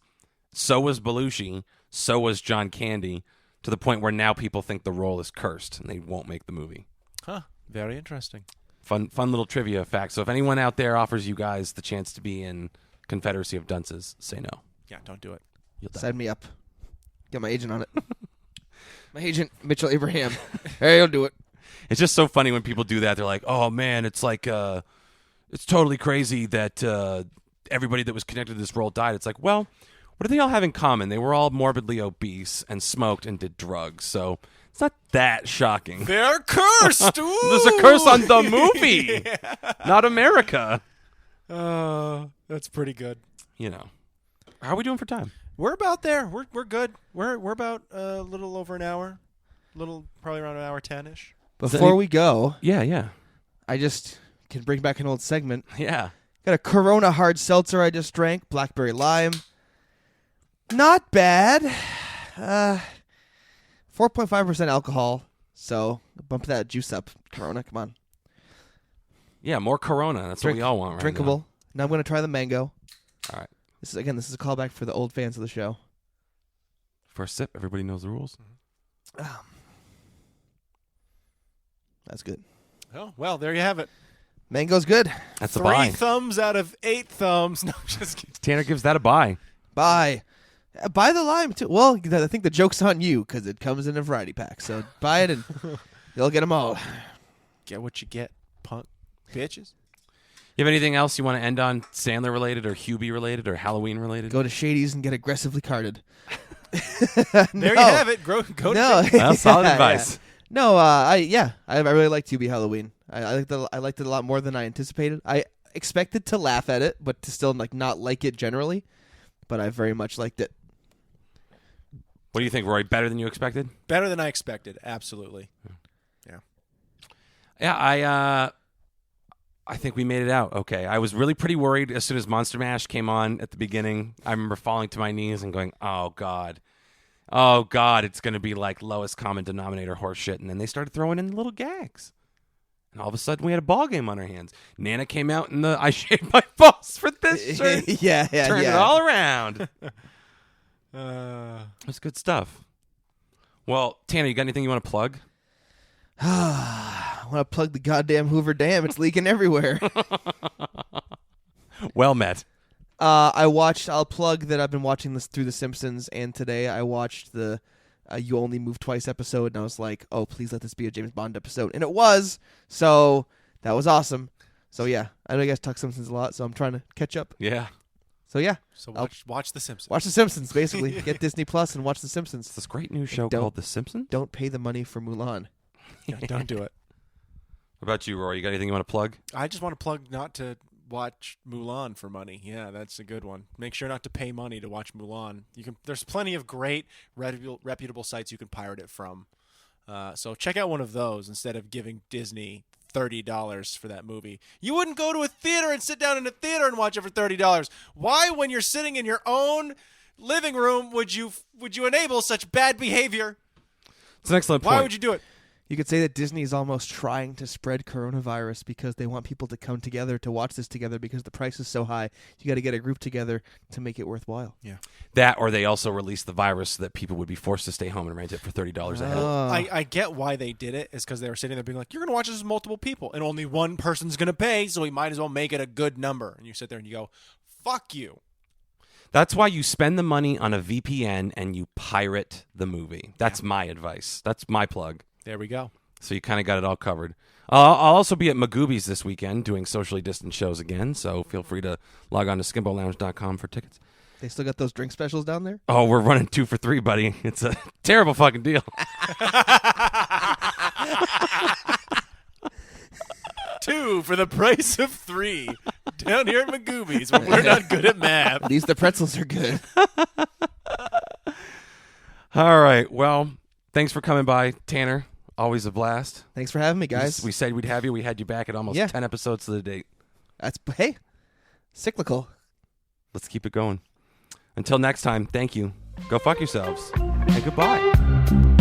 So was Belushi. So was John Candy. To the point where now people think the role is cursed and they won't make the movie. Huh. Very interesting. Fun little trivia fact. So if anyone out there offers you guys the chance to be in Confederacy of Dunces, say no. Yeah, don't do it. You'll die. Sign me up. Get my agent on it. My agent, Mitchell Abraham. Hey, he'll do it. It's just so funny when people do that. They're like, oh, man, it's like it's totally crazy that everybody that was connected to this role died. It's like, well, what do they all have in common? They were all morbidly obese and smoked and did drugs. So it's not that shocking. They're cursed. Ooh. There's a curse on the movie, not America. That's pretty good. You know. How are we doing for time? We're about there. We're good. We're about a little over an hour. Probably around an hour 10-ish. Before we go, Yeah. I just can bring back an old segment. Yeah. Got a Corona hard seltzer I just drank, blackberry lime. Not bad. 4.5% alcohol. So bump that juice up, Corona. Come on. Yeah, more Corona. That's what we all want right drinkable. Now I'm going to try the mango. All right. This is a callback for the old fans of the show. First sip. Everybody knows the rules. That's good. Oh, well, there you have it. Mango's good. That's a 3 buy. thumbs out of 8 thumbs. No, just kidding. Tanner gives that a buy. Buy. Buy the lime, too. Well, I think the joke's on you because it comes in a variety pack. So buy it and you'll get them all. Get what you get, punk bitches. You have anything else you want to end on, Sandler related or Hubie related or Halloween related? Go to Shady's and get aggressively carded. There you have it. Go to No. Well, solid advice. No, I really liked Hubie Halloween. I liked it a lot more than I anticipated. I expected to laugh at it, but to still not like it generally. But I very much liked it. What do you think, Rory? Better than you expected? Better than I expected. Absolutely. Yeah. Yeah, I think we made it out okay. I was really pretty worried as soon as Monster Mash came on at the beginning. I remember falling to my knees and going, oh, God, it's going to be like lowest common denominator horse shit. And then they started throwing in little gags. And all of a sudden, we had a ball game on our hands. Nana came out in the I shaved my balls for this shirt. yeah. Turned it all around. It was good stuff. Well, Tanner, you got anything you want to plug? I want to plug the goddamn Hoover Dam. It's leaking everywhere. Well met. I'll plug that I've been watching this through The Simpsons, and today I watched the You Only Move Twice episode, and I was like, oh, please let this be a James Bond episode. And it was, so that was awesome. So yeah, I know you guys talk Simpsons a lot, so I'm trying to catch up. Yeah. So yeah. So watch The Simpsons. Watch The Simpsons, basically. Get Disney Plus and watch The Simpsons. It's this great new show called The Simpsons. Don't pay the money for Mulan. Yeah, don't do it. What about you, Rory? You got anything you want to plug? I just want to plug not to watch Mulan for money. Yeah, that's a good one. Make sure not to pay money to watch Mulan. There's plenty of great reputable sites you can pirate it from. So check out one of those instead of giving Disney $30 for that movie. You wouldn't go to a theater and sit down in a theater and watch it for $30. Why, when you're sitting in your own living room, would you enable such bad behavior? It's an excellent point. Why would you do it? You could say that Disney is almost trying to spread coronavirus because they want people to come together to watch this together because the price is so high. You got to get a group together to make it worthwhile. Yeah. That, or they also released the virus so that people would be forced to stay home and rent it for $30 a head. I get why they did it. Is because they were sitting there being like, you're going to watch this with multiple people, and only one person's going to pay, so we might as well make it a good number. And you sit there and you go, fuck you. That's why you spend the money on a VPN and you pirate the movie. That's my advice. That's my plug. There we go. So you kind of got it all covered. I'll also be at Magoobies this weekend doing socially distant shows again, so feel free to log on to SkimboLounge.com for tickets. They still got those drink specials down there? Oh, we're running 2 for 3, buddy. It's a terrible fucking deal. 2 for the price of 3 down here at Magoobies when we're not good at math. At least the pretzels are good. All right. Well, thanks for coming by, Tanner. Always a blast. Thanks for having me, guys. We said we'd have you. We had you back at almost 10 episodes to the date. Hey, cyclical. Let's keep it going. Until next time, thank you. Go fuck yourselves. And goodbye.